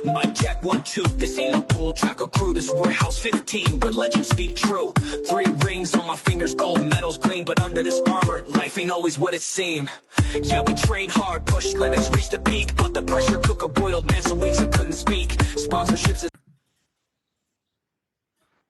Mic check, 1, 2, this ain't no bull tracker crew. This warehouse 15, but legends speak true. 3 rings on my fingers, gold medals green. But under this armor, life ain't always what it seemed. Yeah, we trained hard, pushed limits, reached the peak. But the pressure cooker boiled, man, so weeks I couldn't speak. Sponsorships.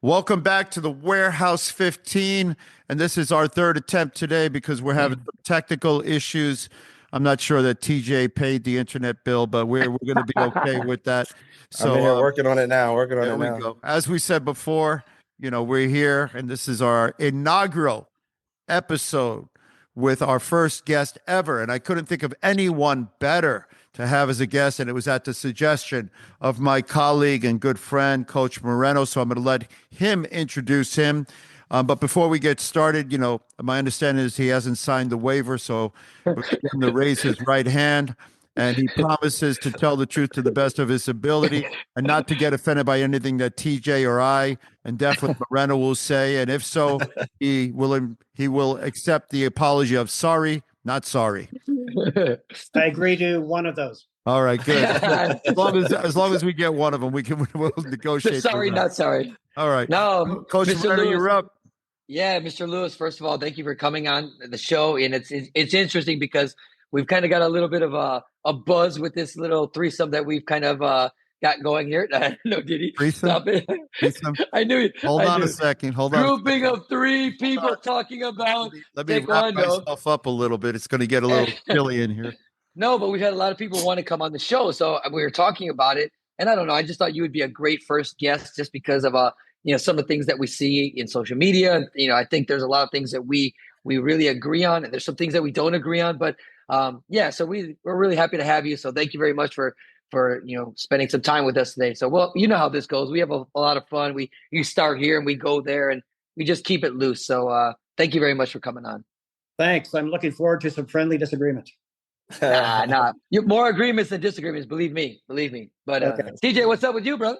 Welcome back to the Warehouse 15, and this is our third attempt today because we're having some technical issues. I'm not sure that TJ paid the internet bill, but we're going to be okay with that. So I'm here working on it now. There we go. As we said before, we're here, and this is our inaugural episode with our first guest ever, and I couldn't think of anyone better to have as a guest, and it was at the suggestion of my colleague and good friend, Coach Moreno, so I'm going to let him introduce him. But before we get started, my understanding is he hasn't signed the waiver, so we're going to raise his right hand, and he promises to tell the truth to the best of his ability and not to get offended by anything that TJ or I, and definitely Moreno will say, and if so, he will accept the apology of sorry, not sorry. I agree to one of those. All right, good. as long as we get one of them, we'll negotiate. Sorry, not sorry. All right. No, Coach Moreno, you're up. Yeah, Mr. Lewis, first of all, thank you for coming on the show. And it's interesting because we've kind of got a little bit of a buzz with this little threesome that we've kind of got going here. No, did he? Threesome? Stop it. Threesome? I knew it. Hold on a second. Grouping of 3 people talking about Let me wrap myself up a little bit. It's going to get a little chilly in here. No, but we've had a lot of people want to come on the show. So we were talking about it. And I don't know, I just thought you would be a great first guest just because of some of the things that we see in social media. I think there's a lot of things that we really agree on, and there's some things that we don't agree on. But so we're really happy to have you. So thank you very much for spending some time with us today. So, well, you know how this goes. We have a lot of fun. You start here and we go there, and we just keep it loose. So thank you very much for coming on. Thanks. I'm looking forward to some friendly disagreement. Nah. More agreements than disagreements. Believe me. But okay. TJ, what's up with you, brother?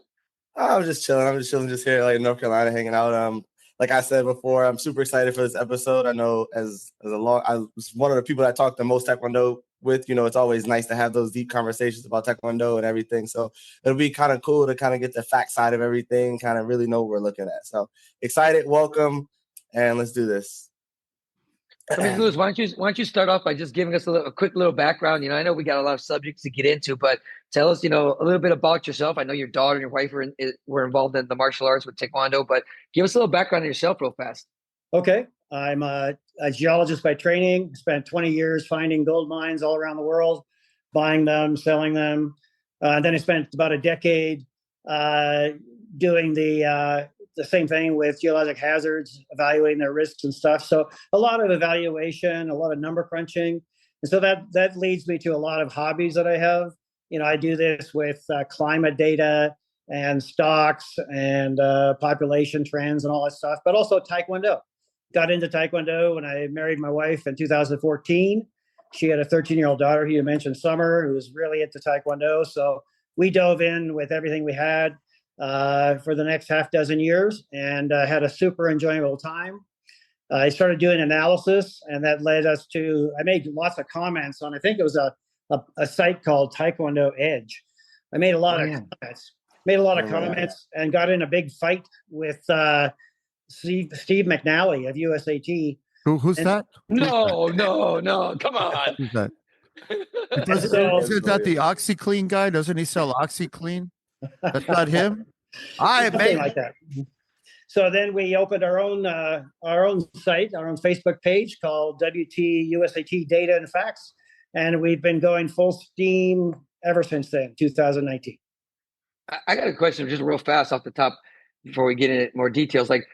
I'm just chilling. Just here, like in North Carolina, hanging out. Like I said before, I'm super excited for this episode. I know I was one of the people that talked the most Taekwondo with. It's always nice to have those deep conversations about Taekwondo and everything. So it'll be kind of cool to kind of get the fact side of everything, kind of really know what we're looking at. So excited, welcome, and let's do this. Lewis, why don't you start off by just giving us a quick little background? I know we got a lot of subjects to get into, but tell us, a little bit about yourself. I know your daughter and your wife were involved in the martial arts with Taekwondo, but give us a little background on yourself real fast. Okay. I'm a geologist by training. Spent 20 years finding gold mines all around the world, buying them, selling them. Then I spent about a decade doing the same thing with geologic hazards, evaluating their risks and stuff. So a lot of evaluation, a lot of number crunching. And so that leads me to a lot of hobbies that I have. I do this with climate data and stocks and population trends and all that stuff, but also Taekwondo. Got into Taekwondo when I married my wife in 2014. She had a 13-year-old daughter, who you mentioned, Summer, who was really into Taekwondo. So we dove in with everything we had for the next half dozen years and had a super enjoyable time. I started doing analysis, and that led us to, I made lots of comments on, I think it was a site called Taekwondo Edge. I made a lot of comments and got in a big fight with Steve McNally of USAT. Who's that? No, come on. Who's that? Isn't that the OxyClean guy? Doesn't he sell OxyClean? That's not him. Something like that. So then we opened our own site, our own Facebook page called WT USAT Data and Facts, and we've been going full steam ever since then, 2019. I got a question just real fast off the top before we get into more details. Like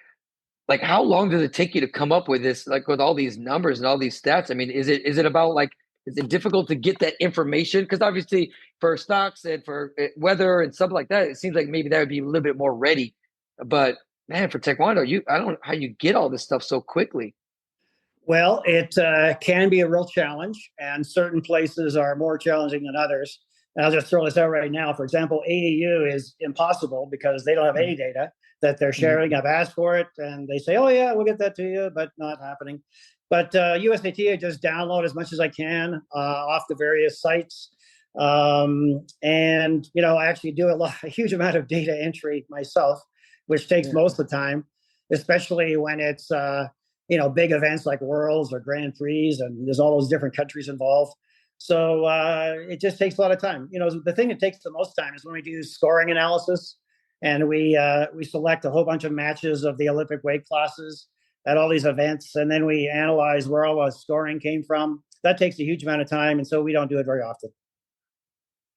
how long does it take you to come up with this, like with all these numbers and all these stats? I mean, is it about is it difficult to get that information? Because obviously for stocks and for weather and stuff like that, it seems like maybe that would be a little bit more ready. But man, for Taekwondo, I don't know how you get all this stuff so quickly. Well, it can be a real challenge, and certain places are more challenging than others. And I'll just throw this out right now. For example, AAU is impossible because they don't have any data that they're sharing. I've asked for it, and they say, oh, yeah, we'll get that to you, but not happening. But USAT, I just download as much as I can off the various sites. And I actually do a huge amount of data entry myself, which takes most of the time, especially when it's big events like Worlds or Grand Prix, and there's all those different countries involved. So it just takes a lot of time. The thing that takes the most time is when we do scoring analysis, and we select a whole bunch of matches of the Olympic weight classes at all these events, and then we analyze where all the scoring came from. That takes a huge amount of time, and so we don't do it very often.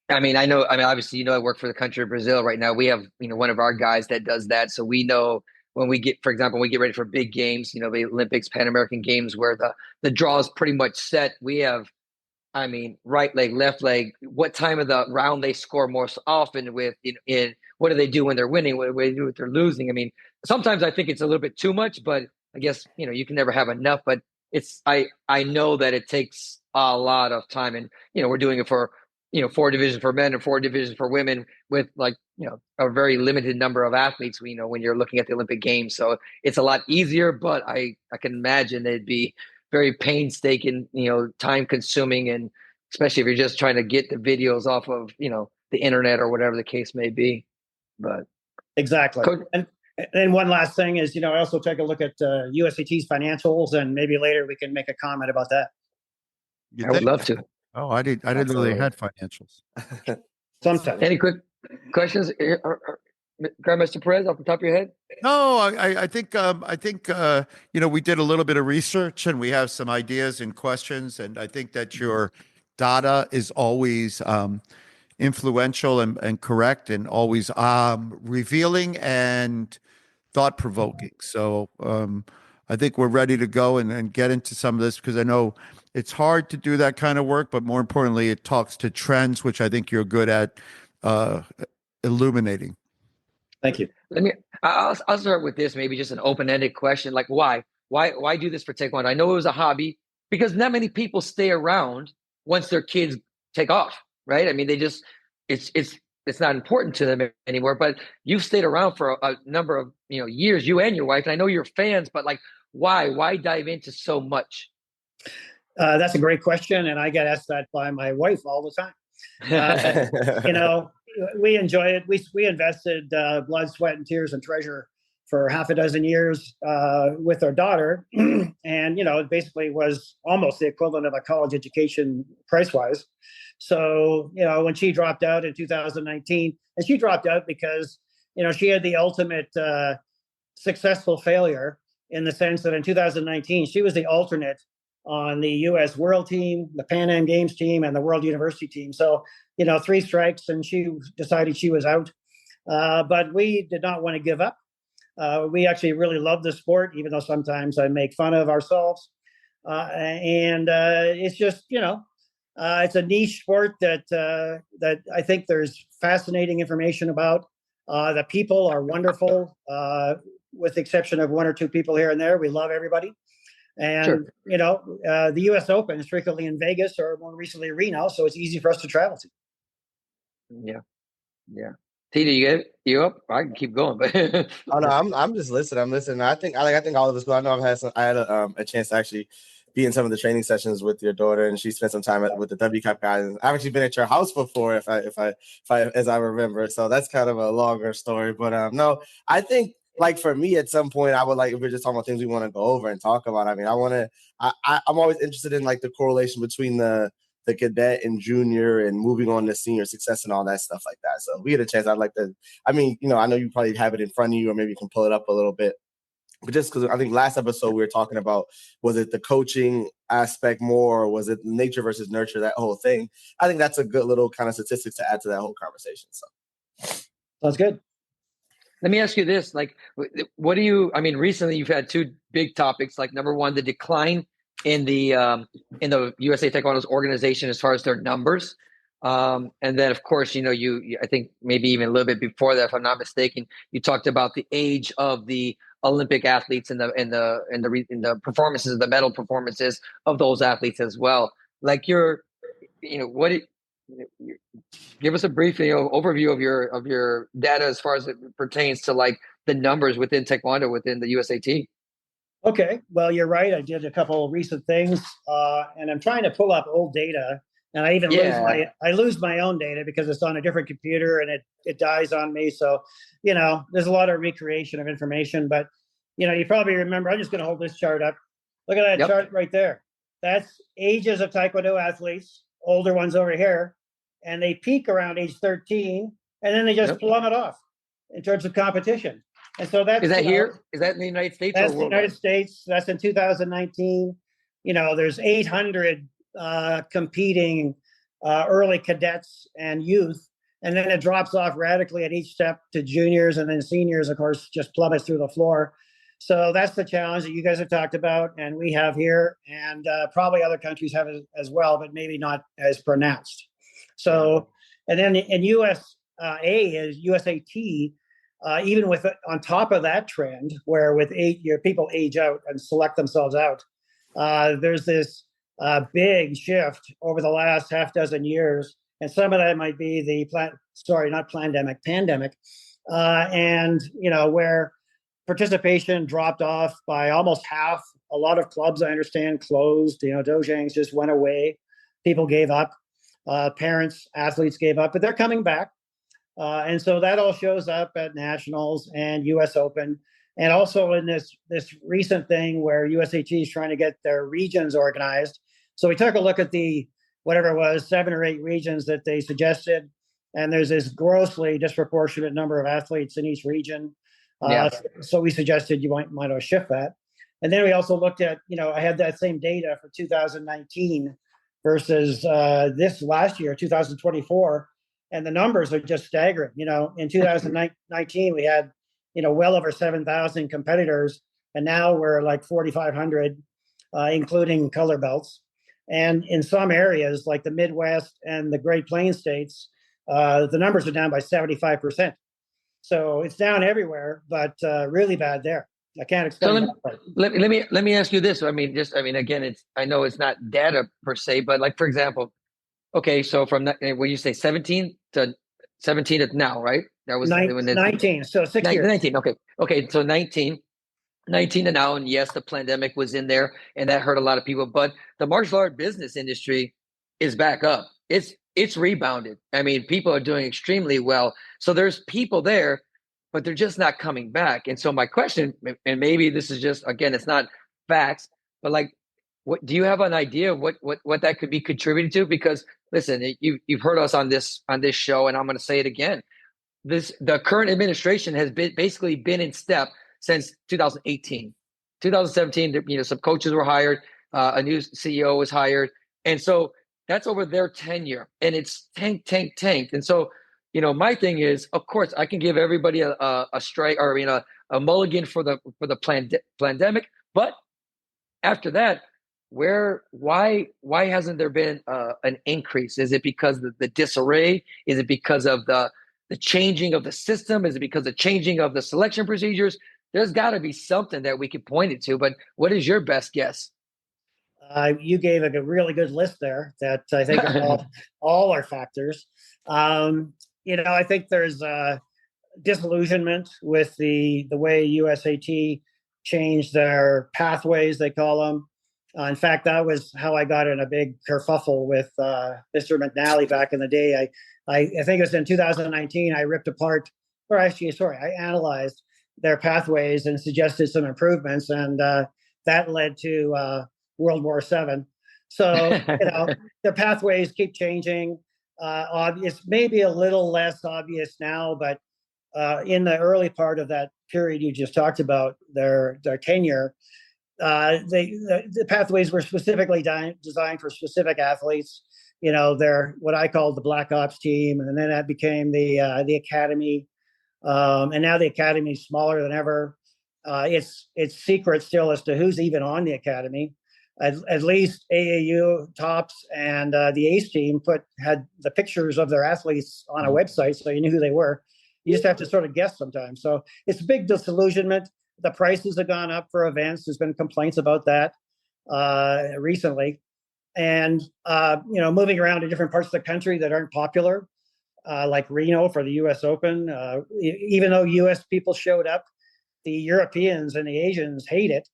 I mean, obviously, I work for the country of Brazil right now. We have, one of our guys that does that. So we know when we get, for example, when we get ready for big games, the Olympics, Pan American Games, where the draw is pretty much set. We have, right leg, left leg, what time of the round they score most often with, in what do they do when they're winning? What do they do if they're losing? I mean, sometimes I think it's a little bit too much, but I guess, you can never have enough, but I know that it takes a lot of time, and, we're doing it for, 4 divisions for men and 4 divisions for women with a very limited number of athletes, when you're looking at the Olympic Games. So it's a lot easier, but I can imagine it'd be very painstaking, time consuming, and especially if you're just trying to get the videos off of, the internet or whatever the case may be. But exactly. And one last thing is, I also take a look at USAT's financials, and maybe later we can make a comment about that. I would love to. Oh, I didn't know they had financials. Sometimes. Any quick questions, Grandmaster Perez, off the top of your head? No, I think we did a little bit of research, and we have some ideas and questions, and I think that your data is always influential and correct, and always revealing and thought-provoking. So I think we're ready to go and get into some of this, because I know it's hard to do that kind of work, but more importantly, it talks to trends, which I think you're good at illuminating. Thank you. I'll start with this, maybe just an open-ended question. Like, why do this for Taekwondo? I know it was a hobby, because not many people stay around once their kids take off, right? I mean, they just, it's not important to them anymore, but you've stayed around for a number of, years, you and your wife, and I know you're fans, but like, why dive into so much? That's a great question, and I get asked that by my wife all the time. We enjoy it. We invested blood, sweat, and tears and treasure for half a dozen years with our daughter, and it basically was almost the equivalent of a college education price-wise. So when she dropped out in 2019, and she dropped out because she had the ultimate successful failure, in the sense that in 2019 she was the alternate on the U.S. World Team, the Pan Am Games team, and the World University team. So, 3 strikes, and she decided she was out. But we did not want to give up. We actually really love the sport, even though sometimes I make fun of ourselves. And it's just, it's a niche sport that I think there's fascinating information about. The people are wonderful, with the exception of 1 or 2 people here and there. We love everybody. And, sure. The U.S. Open is frequently in Vegas, or more recently Reno, so it's easy for us to travel to. Yeah. Tina, you up? I can keep going, but oh no, I'm just listening. I'm listening. I think all of us. I know I had a chance to actually be in some of the training sessions with your daughter, and she spent some time with the W Cup guys. I've actually been at your house before, if I as I remember. So that's kind of a longer story. But no, I think, like, for me, at some point, I would like, if we're just talking about things we want to go over and talk about. I mean, I'm always interested in, like, the correlation between the cadet and junior and moving on to senior success and all that stuff like that. So if we get a chance, I'd like to, I know you probably have it in front of you, or maybe you can pull it up a little bit. But just because I think last episode we were talking about, was it the coaching aspect more, or was it nature versus nurture, that whole thing? I think that's a good little kind of statistics to add to that whole conversation. So sounds good. Let me ask you this: like, what do you? I mean, recently you've had 2 big topics. Like, number one, the decline in the USA Taekwondo's organization as far as their numbers, and then of course, you I think maybe even a little bit before that, if I'm not mistaken, you talked about the age of the Olympic athletes and the performances, the medal performances of those athletes as well. Like, give us a brief overview of your data as far as it pertains to, like, the numbers within Taekwondo within the USAT. Okay, well, you're right. I did a couple of recent things, and I'm trying to pull up old data And I even Yeah. lose my own data because it's on a different computer and it dies on me. So, there's a lot of recreation of information. But, you probably remember, I'm just going to hold this chart up. Look at that Yep. chart right there. That's ages of Taekwondo athletes, older ones over here. And they peak around age 13, and then they just plummet off in terms of competition. And so that's Is that here? Is that in the United States or that's the worldwide? United States. That's in 2019. There's 800 competing early cadets and youth, and then it drops off radically at each step to juniors, and then seniors, of course, just plummets through the floor. So that's the challenge that you guys have talked about, and we have here, and probably other countries have it as well, but maybe not as pronounced. So, and then in USA is USAT. Even with on top of that trend, where with 8 year people age out and select themselves out, there's this big shift over the last half dozen years, and some of that might be the pandemic, and where participation dropped off by almost half. A lot of clubs, I understand, closed. Dojangs just went away. People gave up. Parents, athletes gave up, but they're coming back. And so that all shows up at nationals and US Open, and also in this recent thing where USAT is trying to get their regions organized. So we took a look at the whatever it was 7 or 8 regions that they suggested, and there's this grossly disproportionate number of athletes in each region. So we suggested you might want to shift that. And then we also looked at, I had that same data for 2019 versus this last year, 2024. And the numbers are just staggering. In 2019, we had, well over 7,000 competitors, and now we're like 4,500, including color belts. And in some areas, like the Midwest and the Great Plains states, the numbers are down by 75%. So it's down everywhere, but really bad there. I can't explain. So let me ask you this. Again, I know it's not data per se, but like for example. Okay, so from that, when you say 17 to now, right? That was 19. So 6 years. 19. Okay. So 19 to now, and yes, the pandemic was in there, and that hurt a lot of people. But the martial art business industry is back up. It's rebounded. I mean, people are doing extremely well. So there's people there, but they're just not coming back. And so my question, and maybe this is just again, it's not facts, but like, what do you have an idea of what that could be contributing to? Because listen, you've heard us on this show, and I'm going to say it again. The current administration has basically been in step since 2018, 2017. Some coaches were hired, a new CEO was hired, and so that's over their tenure, and it's tanked. And so, my thing is, of course, I can give everybody a strike, or a mulligan for the pandemic, but after that. Why hasn't there been an increase? Is it because of the disarray? Is it because of the changing of the system? Is it because of changing of the selection procedures? There's got to be something that we could point it to. But what is your best guess? You gave a really good list there that I think all are factors. I think there's disillusionment with the way USAT changed their pathways, they call them. In fact, that was how I got in a big kerfuffle with Mr. McNally back in the day. I think it was in 2019. I ripped apart, I analyzed their pathways and suggested some improvements, and that led to World War VII. So their pathways keep changing. Obvious, maybe a little less obvious now, but in the early part of that period you just talked about, their tenure. The pathways were specifically designed for specific athletes. They're what I call the Black Ops team, and then that became the academy, and now the academy is smaller than ever. It's secret still as to who's even on the academy. At least AAU, Tops, and the ACE team had the pictures of their athletes on a website, so you knew who they were. You just have to sort of guess sometimes. So it's a big disillusionment. The prices have gone up for events. There's been complaints about that recently. And, moving around to different parts of the country that aren't popular, like Reno for the US Open. Even though US people showed up, the Europeans and the Asians hate it.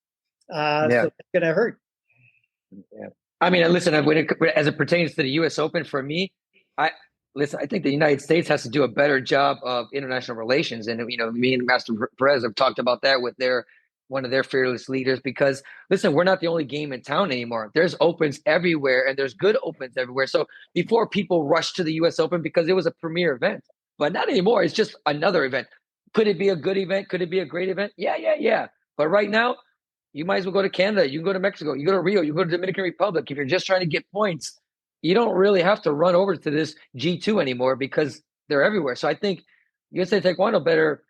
So it's going to hurt. Yeah. I mean, listen, as it pertains to the U.S. Open, for me, I listen. I think the United States has to do a better job of international relations, and me and Master Perez have talked about that with one of their fearless leaders. Because listen, we're not the only game in town anymore. There's opens everywhere, and there's good opens everywhere. So before, people rushed to the U.S. Open because it was a premier event, but not anymore. It's just another event. Could it be a good event? Could it be a great event? Yeah, yeah, yeah. But right now, you might as well go to Canada. You can go to Mexico. You go to Rio. You go to Dominican Republic. If you're just trying to get points, you don't really have to run over to this G2 anymore because they're everywhere. So I think USA Taekwondo better,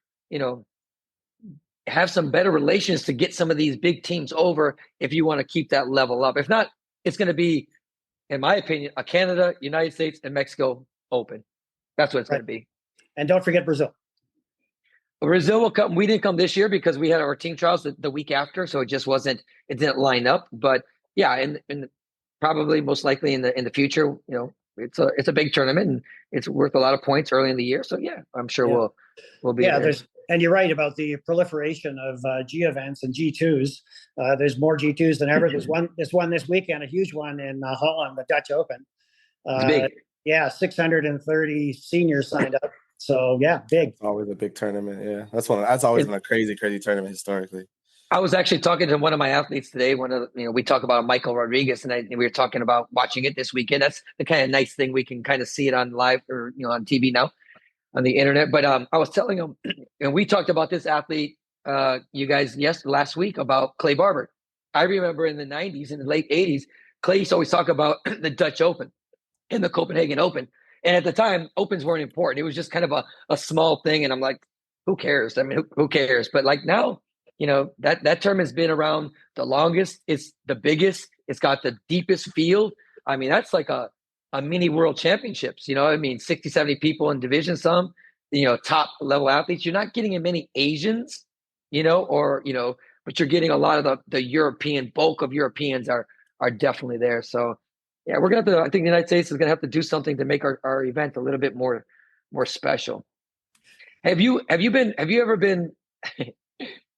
have some better relations to get some of these big teams over if you want to keep that level up. If not, it's going to be, in my opinion, a Canada, United States, and Mexico Open. That's what it's going to be. And don't forget Brazil. Brazil will come. We didn't come this year because we had our team trials the week after, so it didn't line up. But yeah, and probably most likely in the future, it's a big tournament and it's worth a lot of points early in the year. So yeah, I'm sure we'll be there. And you're right about the proliferation of G events and G2s. There's more G2s than ever. There's one this weekend, a huge one in Holland, the Dutch Open. Big. Yeah, 630 seniors signed up. So yeah, big. It's always a big tournament. Yeah, that's always been a crazy tournament historically. I was actually talking to one of my athletes today. We talk about Michael Rodriguez, and we were talking about watching it this weekend. That's the kind of nice thing, we can kind of see it on live or on TV now, on the internet. But I was telling him, and we talked about this athlete, you guys, last week, about Clay Barber. I remember in the 90s and the late 80s, Clay used to always talk about the Dutch Open and the Copenhagen Open. And at the time, opens weren't important. It was just kind of a small thing. And I'm like, who cares? I mean, who cares? But like now, that term has been around the longest. It's the biggest. It's got the deepest field. I mean, that's like a mini world championships. 60, 70 people in division some, top level athletes. You're not getting in many Asians, but you're getting a lot of the European bulk of Europeans are definitely there. So yeah, we're going to have to, I think the United States is going to have to do something to make our event a little bit more special. Have you ever been,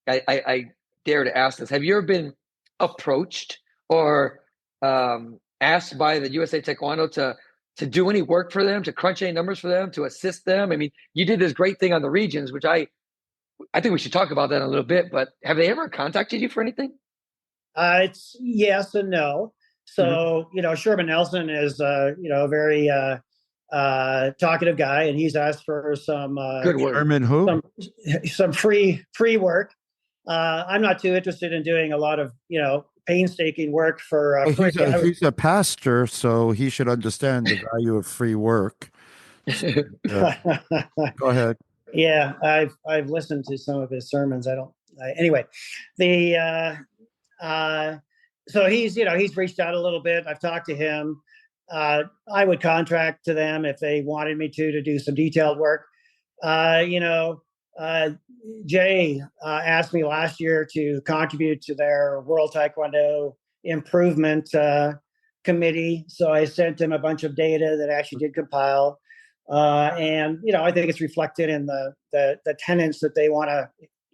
I dare to ask this, have you ever been approached or asked by the USA Taekwondo to do any work for them, to crunch any numbers for them, to assist them? I mean, you did this great thing on the regions, which I think we should talk about that in a little bit, but have they ever contacted you for anything? It's yes and no. So, Sherman Nelson is, a very talkative guy, and he's asked for some good work. Sherman who? Some free work. I'm not too interested in doing a lot of, painstaking work for he's a pastor, so he should understand the value of free work. Go ahead. Yeah, I've listened to some of his sermons. Anyway, so he's reached out a little bit. I've talked to him. I would contract to them if they wanted me to do some detailed work. Jay asked me last year to contribute to their World Taekwondo Improvement Committee. So I sent him a bunch of data that I actually did compile. And I think it's reflected in the tenets that they want to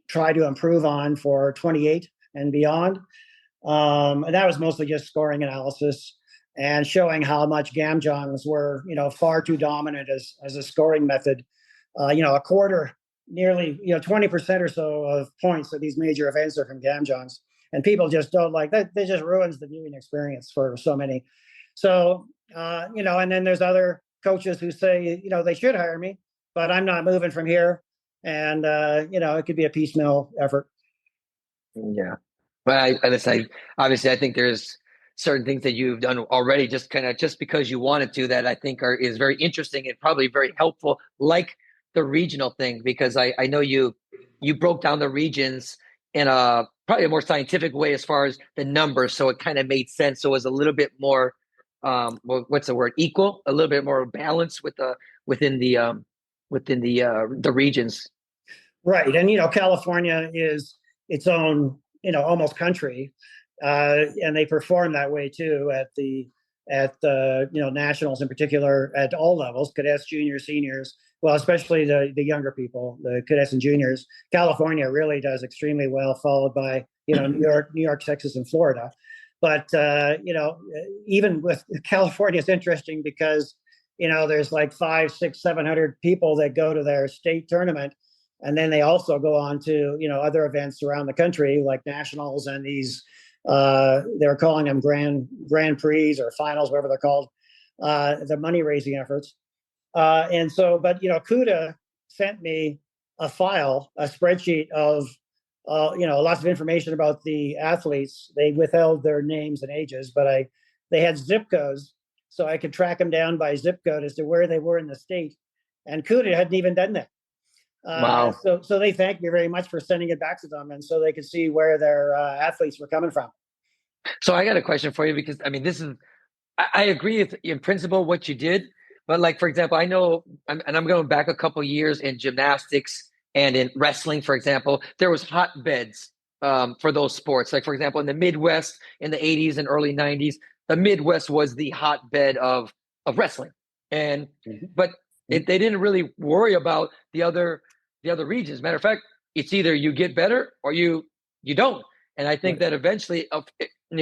try to improve on for 28 and beyond. And that was mostly just scoring analysis and showing how much gamjongs were, far too dominant as a scoring method. A quarter, nearly, 20% or so of points at these major events are from gamjongs. And people just don't like that. It just ruins the viewing experience for so many. So, and then there's other coaches who say, they should hire me, but I'm not moving from here. And, it could be a piecemeal effort. Yeah. But obviously I think there's certain things that you've done already just because you wanted to, that I think is very interesting and probably very helpful, like the regional thing, because I know you broke down the regions in probably a more scientific way as far as the numbers. So it kind of made sense. So it was a little bit more, what's the word? Equal, a little bit more balance within the regions. Right. And, California is its own, almost country. And they perform that way too at the nationals, in particular, at all levels, cadets, juniors, seniors, well, especially the younger people, the cadets and juniors. California really does extremely well, followed by, New York, Texas, and Florida. But even with California, it's interesting because there's like 500, 600, 700 people that go to their state tournament, and then they also go on to other events around the country like nationals and these they're calling them grand prix or finals, whatever they're called, the money raising efforts. And so, but CUDA sent me a spreadsheet of lots of information about the athletes. They withheld their names and ages, but they had zip codes, so I could track them down by zip code as to where they were in the state. And CUDA hadn't even done that. Wow. So they thanked me very much for sending it back to them, and so they could see where their athletes were coming from. So I got a question for you, because I mean, I agree with in principle what you did, but like, for example, I know, and I'm going back a couple years in gymnastics and in wrestling, for example, there was hotbeds for those sports. Like, for example, in the Midwest in the 80s and early 90s, the Midwest was the hotbed of wrestling. And but they didn't really worry about the other regions. Matter of fact, it's either you get better or you don't. And I think that eventually,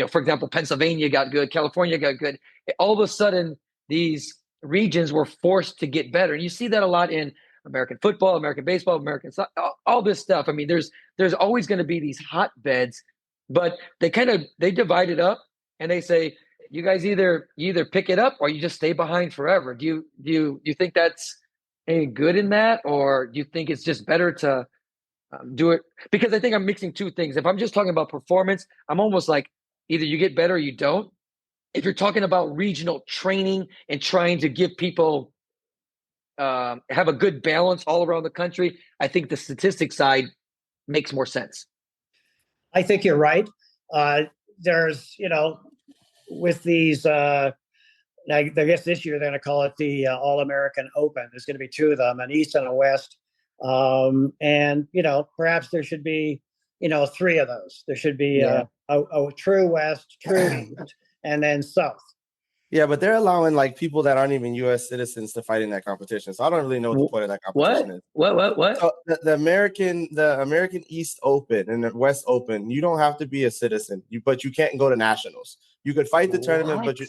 for example, Pennsylvania got good, California got good. All of a sudden, these regions were forced to get better. And you see that a lot in American football, American baseball, American soccer, all this stuff. I mean, there's always going to be these hotbeds, but they divide it up and they say, you guys either pick it up or you just stay behind forever. Do you think that's any good in that, or do you think it's just better to do it? Because I think I'm mixing two things. If I'm just talking about performance, I'm almost like either you get better or you don't. If you're talking about regional training and trying to give people have a good balance all around the country, I think the statistics side makes more sense. I think you're right. There's, with these, I guess this year they're going to call it the All-American Open. There's going to be two of them, an East and a West. And, perhaps there should be, three of those. There should be a true West, true East, and then South. Yeah, but they're allowing like people that aren't even U.S. citizens to fight in that competition. So I don't really know what the point of that competition is. What? So the American East Open and the West Open, you don't have to be a citizen, but you can't go to nationals. You could fight the tournament, but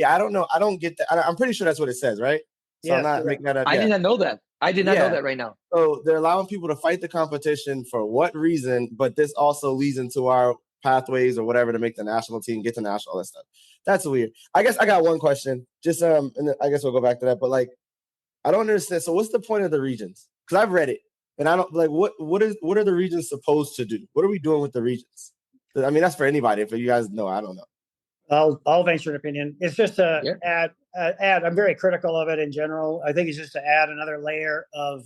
I don't know. I don't get that. I'm pretty sure that's what it says, right? So Yes, I'm not making that up. I did not know that. I did not know that right now. So they're allowing people to fight the competition for what reason? But this also leads into our pathways or whatever to make the national team, get to national, all that stuff. That's weird. I guess I got one question. Just and I guess we'll go back to that. But like, I don't understand. So what's the point of the regions? Because I've read it, and I don't like what are the regions supposed to do? What are we doing with the regions? I mean, that's for anybody. If you guys know, I don't know. I'll venture an opinion. It's just to add. I'm very critical of it in general. I think it's just to add another layer of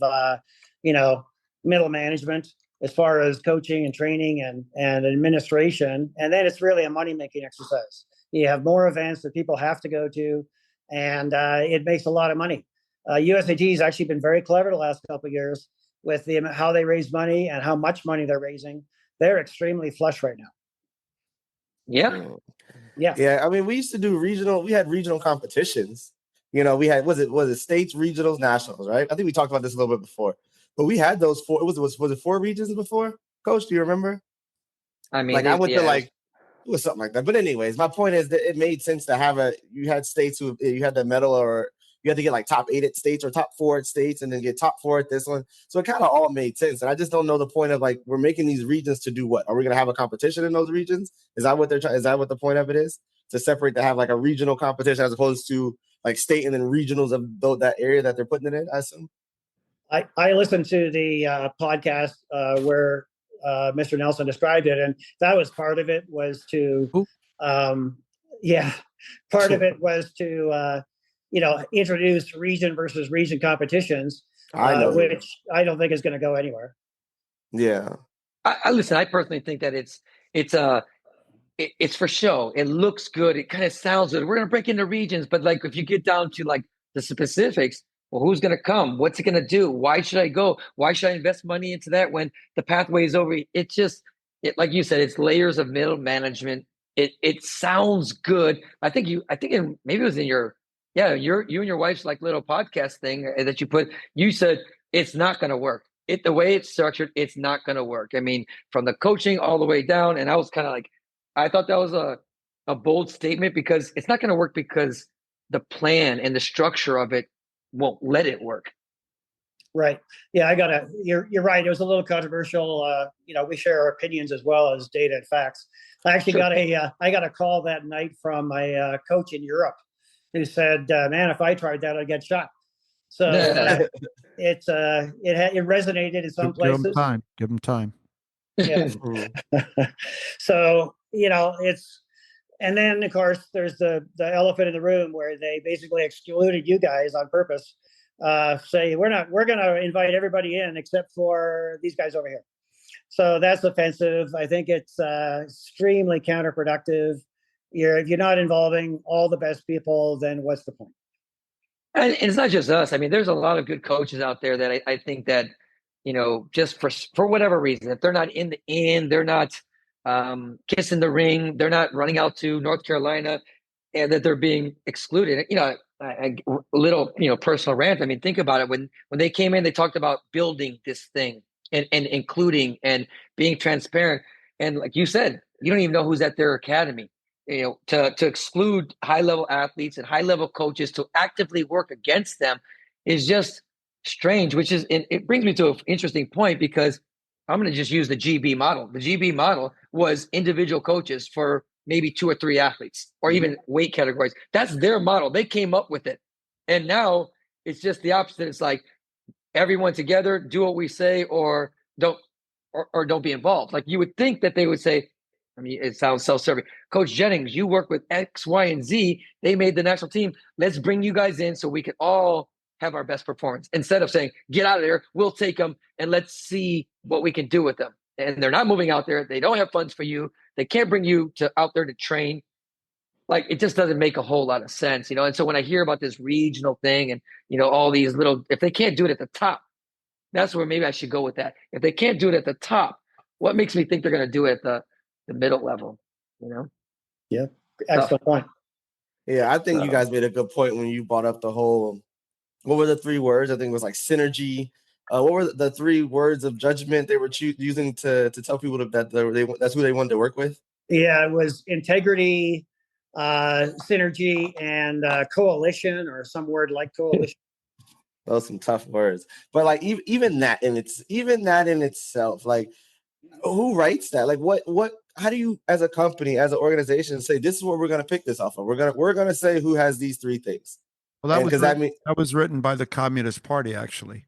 middle management as far as coaching and training and administration, and then it's really a money making exercise. You have more events that people have to go to, and it makes a lot of money. USAT has actually been very clever the last couple of years with how they raise money and how much money they're raising. They're extremely flush right now. Yeah. I mean, we used to do regional. We had regional competitions. We had was it states, regionals, nationals, right? I think we talked about this a little bit before. But we had those four. Was it 4 regions before? Coach, do you remember? I mean, like I went to like. It was something like that. But anyways, my point is that it made sense to have you had states who you had the medal, or you had to get like top 8 at states or top 4 at states and then get top 4 at this one. So it kind of all made sense. And I just don't know the point of like, we're making these regions to do what? Are we going to have a competition in those regions? Is that what they're trying? Is that what the point of it is? To separate, to have like a regional competition as opposed to like state and then regionals of that area that they're putting it in, I assume. I listened to the podcast where Mr. Nelson described it, and that was part of it was to, part of it was to, introduce region versus region competitions, which I don't think is going to go anywhere. Yeah. I listen. I personally think that it's for show. It looks good. It kind of sounds good. We're going to break into regions, but like if you get down to like the specifics. Well, who's going to come? What's it going to do? Why should I go? Why should I invest money into that when the pathway is over? It like you said, it's layers of middle management. It sounds good. maybe it was in you and your wife's like little podcast thing that you put. You said it's not going to work. The way it's structured, it's not going to work. I mean, from the coaching all the way down. And I was kind of like, I thought that was a a bold statement because it's not going to work because the plan and the structure of it won't let it work. Right. Yeah, you're right. It was a little controversial. We share our opinions as well as data and facts. I actually I got a call that night from my coach in Europe who said, man, if I tried that, I'd get shot. So it resonated in some places. Give them time. Yeah. So, and then of course there's the elephant in the room where they basically excluded you guys on purpose. Say we're going to invite everybody in except for these guys over here. So that's offensive. I think it's extremely counterproductive. If you're not involving all the best people, then what's the point? And it's not just us. I mean, there's a lot of good coaches out there that I think that, just for whatever reason, if they're not in the end, they're not kissing the ring, they're not running out to North Carolina, and that they're being excluded. A little, personal rant. I mean, think about it. When they came in, they talked about building this thing and including and being transparent. And like you said, you don't even know who's at their academy. To exclude high-level athletes and high-level coaches to actively work against them is just strange, it brings me to an interesting point because I'm going to just use the GB model. The GB model was individual coaches for maybe 2 or 3 athletes or even weight categories. That's their model. They came up with it. And now it's just the opposite. It's like everyone together, do what we say or don't be involved. Like you would think that they would say, I mean, it sounds self-serving. Coach Jennings, you work with X, Y, and Z. They made the national team. Let's bring you guys in so we can all have our best performance. Instead of saying, get out of there, we'll take them, and let's see what we can do with them. And they're not moving out there. They don't have funds for you. They can't bring you out there to train. Like, it just doesn't make a whole lot of sense, And so when I hear about this regional thing and, all these little – if they can't do it at the top, that's where maybe I should go with that. If they can't do it at the top, what makes me think they're going to do it at the middle level, Yeah, excellent point. Yeah, I think you guys made a good point when you brought up the whole, what were the 3 words? I think it was like synergy. What were the 3 words of judgment they were using to tell people that that's who they wanted to work with? Yeah, it was integrity, synergy, and coalition, or some word like coalition. Those are some tough words, but like even that in itself, like who writes that? Like what? How do you, as a company, as an organization, say this is what we're going to pick this off of? We're going to say who has these 3 things. Well, that was written by the Communist Party, actually.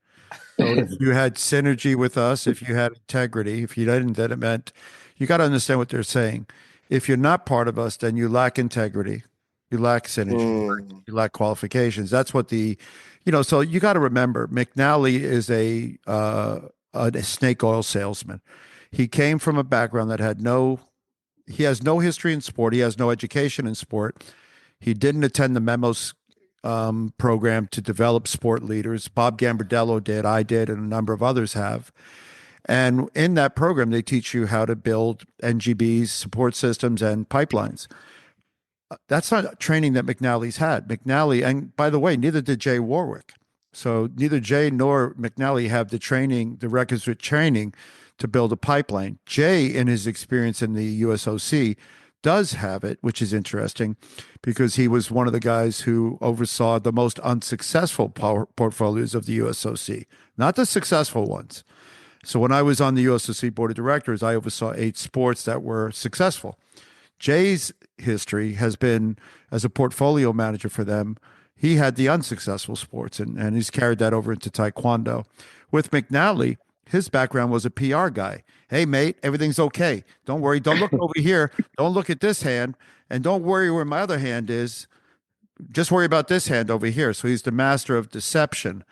So if you had synergy with us, if you had integrity, if you didn't, then it meant you got to understand what they're saying. If you're not part of us, then you lack integrity, you lack synergy, you lack qualifications. That's what so you got to remember, McNally is a snake oil salesman. He came from a background that he has no history in sport. He has no education in sport. He didn't attend the MEMOS program to develop sport leaders. Bob Gambardello did, I did, and a number of others have. And in that program, they teach you how to build NGBs, support systems, and pipelines. That's not training that McNally's had. McNally, and by the way, neither did Jay Warwick. So neither Jay nor McNally have the requisite training to build a pipeline. Jay, in his experience in the USOC, does have it, which is interesting because he was one of the guys who oversaw the most unsuccessful portfolios of the USOC, not the successful ones. So when I was on the USOC board of directors, I oversaw 8 sports that were successful. Jay's history has been as a portfolio manager for them. He had the unsuccessful sports, and he's carried that over into Taekwondo. With McNally, his background was a PR guy. Hey, mate, everything's okay. Don't worry. Don't look over here. Don't look at this hand. And don't worry where my other hand is. Just worry about this hand over here. So he's the master of deception.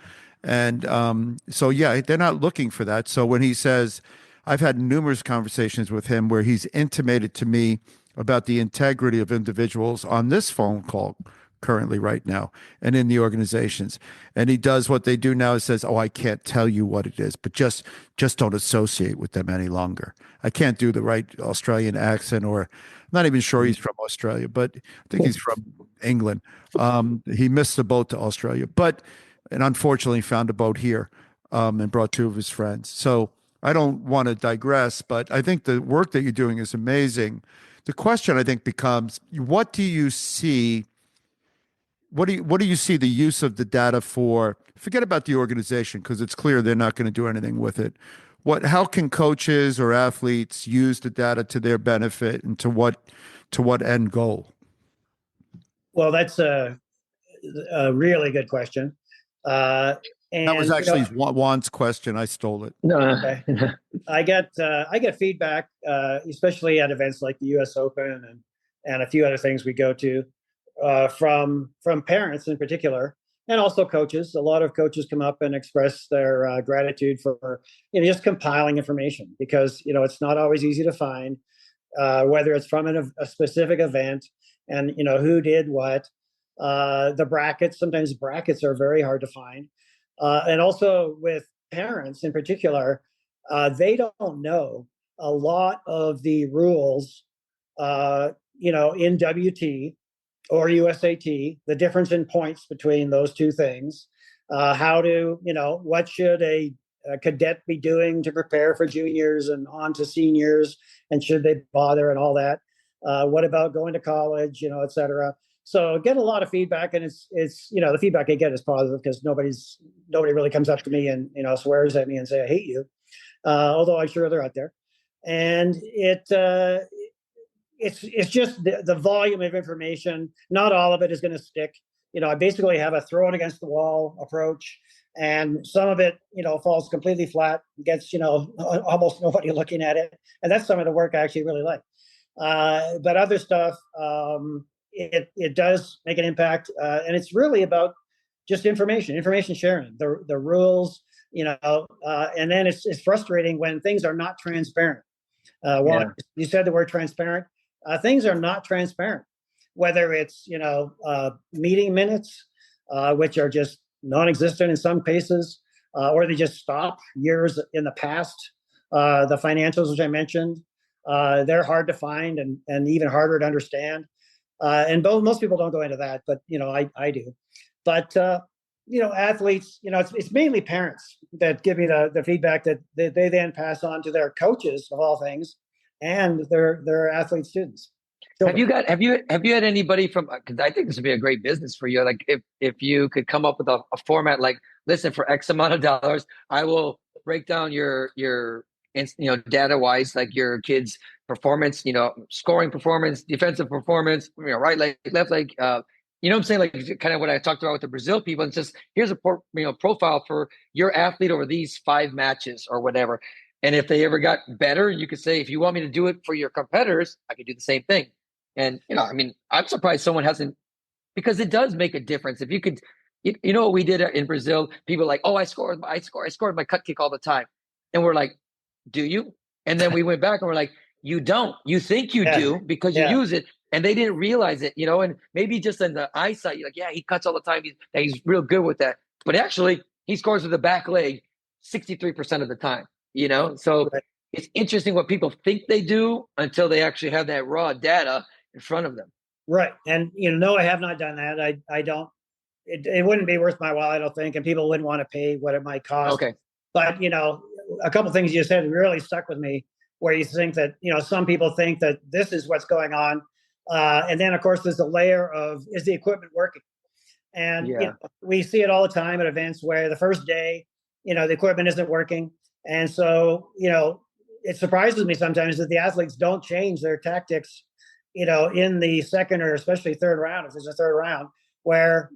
And yeah, they're not looking for that. So when he says, I've had numerous conversations with him where he's intimated to me about the integrity of individuals on this phone call currently right now and in the organizations. And he does what they do now is says, I can't tell you what it is, but just don't associate with them any longer. I can't do the right Australian accent, or I'm not even sure he's from Australia, but I think he's from England. He missed the boat to Australia, and unfortunately found a boat here and brought 2 of his friends. So I don't want to digress, but I think the work that you're doing is amazing the question I think becomes, what do you see? What do you see the use of the data for? Forget about the organization because it's clear they're not going to do anything with it. How can coaches or athletes use the data to their benefit, and to what end goal? Well, that's a really good question. And That was actually Juan's question. I stole it. No. Okay. I get feedback, especially at events like the U.S. Open and a few other things we go to, from parents in particular, and also coaches. A lot of coaches come up and express their gratitude for just compiling information, because it's not always easy to find, whether it's from a specific event and who did what. The brackets, sometimes brackets are very hard to find, and also with parents in particular, they don't know a lot of the rules, in WT or USAT, the difference in points between those two things, what should a cadet be doing to prepare for juniors and on to seniors, and should they bother, and all that. What about going to college, et cetera. So get a lot of feedback, and it's the feedback I get is positive, because nobody really comes up to me and swears at me and say I hate you, although I'm sure they're out there. And it's just the volume of information. Not all of it is going to stick. I basically have a throw it against the wall approach, and some of it falls completely flat, gets almost nobody looking at it, and that's some of the work I actually really like. But other stuff, it does make an impact, and it's really about just information sharing, the rules, and then it's frustrating when things are not transparent. You said the word transparent. Things are not transparent, whether it's meeting minutes, which are just non-existent in some cases, or they just stop years in the past. The financials, which I mentioned, they're hard to find and even harder to understand. And most people don't go into that, but I do. But athletes, it's mainly parents that give me the feedback that they then pass on to their coaches, of all things, and their athlete students. Have you had anybody from? Because I think this would be a great business for you. Like if you could come up with a format, like, listen, for X amount of dollars, I will break down your data wise, like your kids' performance, scoring performance, defensive performance, right leg, left leg, what I'm saying? Like kind of what I talked about with the Brazil people. It's just, here's a profile for your athlete over these 5 matches or whatever. And if they ever got better, you could say, if you want me to do it for your competitors, I could do the same thing. And, I'm surprised someone hasn't, because it does make a difference. If you could, what we did in Brazil, people like, oh, I scored my cut kick all the time. And we're like, do you? And then we went back and we're like, you don't. You think you do because you use it. And they didn't realize it, and maybe just in the eyesight, you're like, yeah, he cuts all the time. He's real good with that. But actually, he scores with the back leg 63% of the time, So It's interesting what people think they do until they actually have that raw data in front of them. Right. And, no, I have not done that. I don't. It wouldn't be worth my while, I don't think, and people wouldn't want to pay what it might cost. Okay. But, a couple of things you said really stuck with me, where you think that, some people think that this is what's going on. And then, of course, there's a layer of, is the equipment working? And we see it all the time at events where the first day, the equipment isn't working. And so, it surprises me sometimes that the athletes don't change their tactics, in the second or especially third round, if there's a third round, where,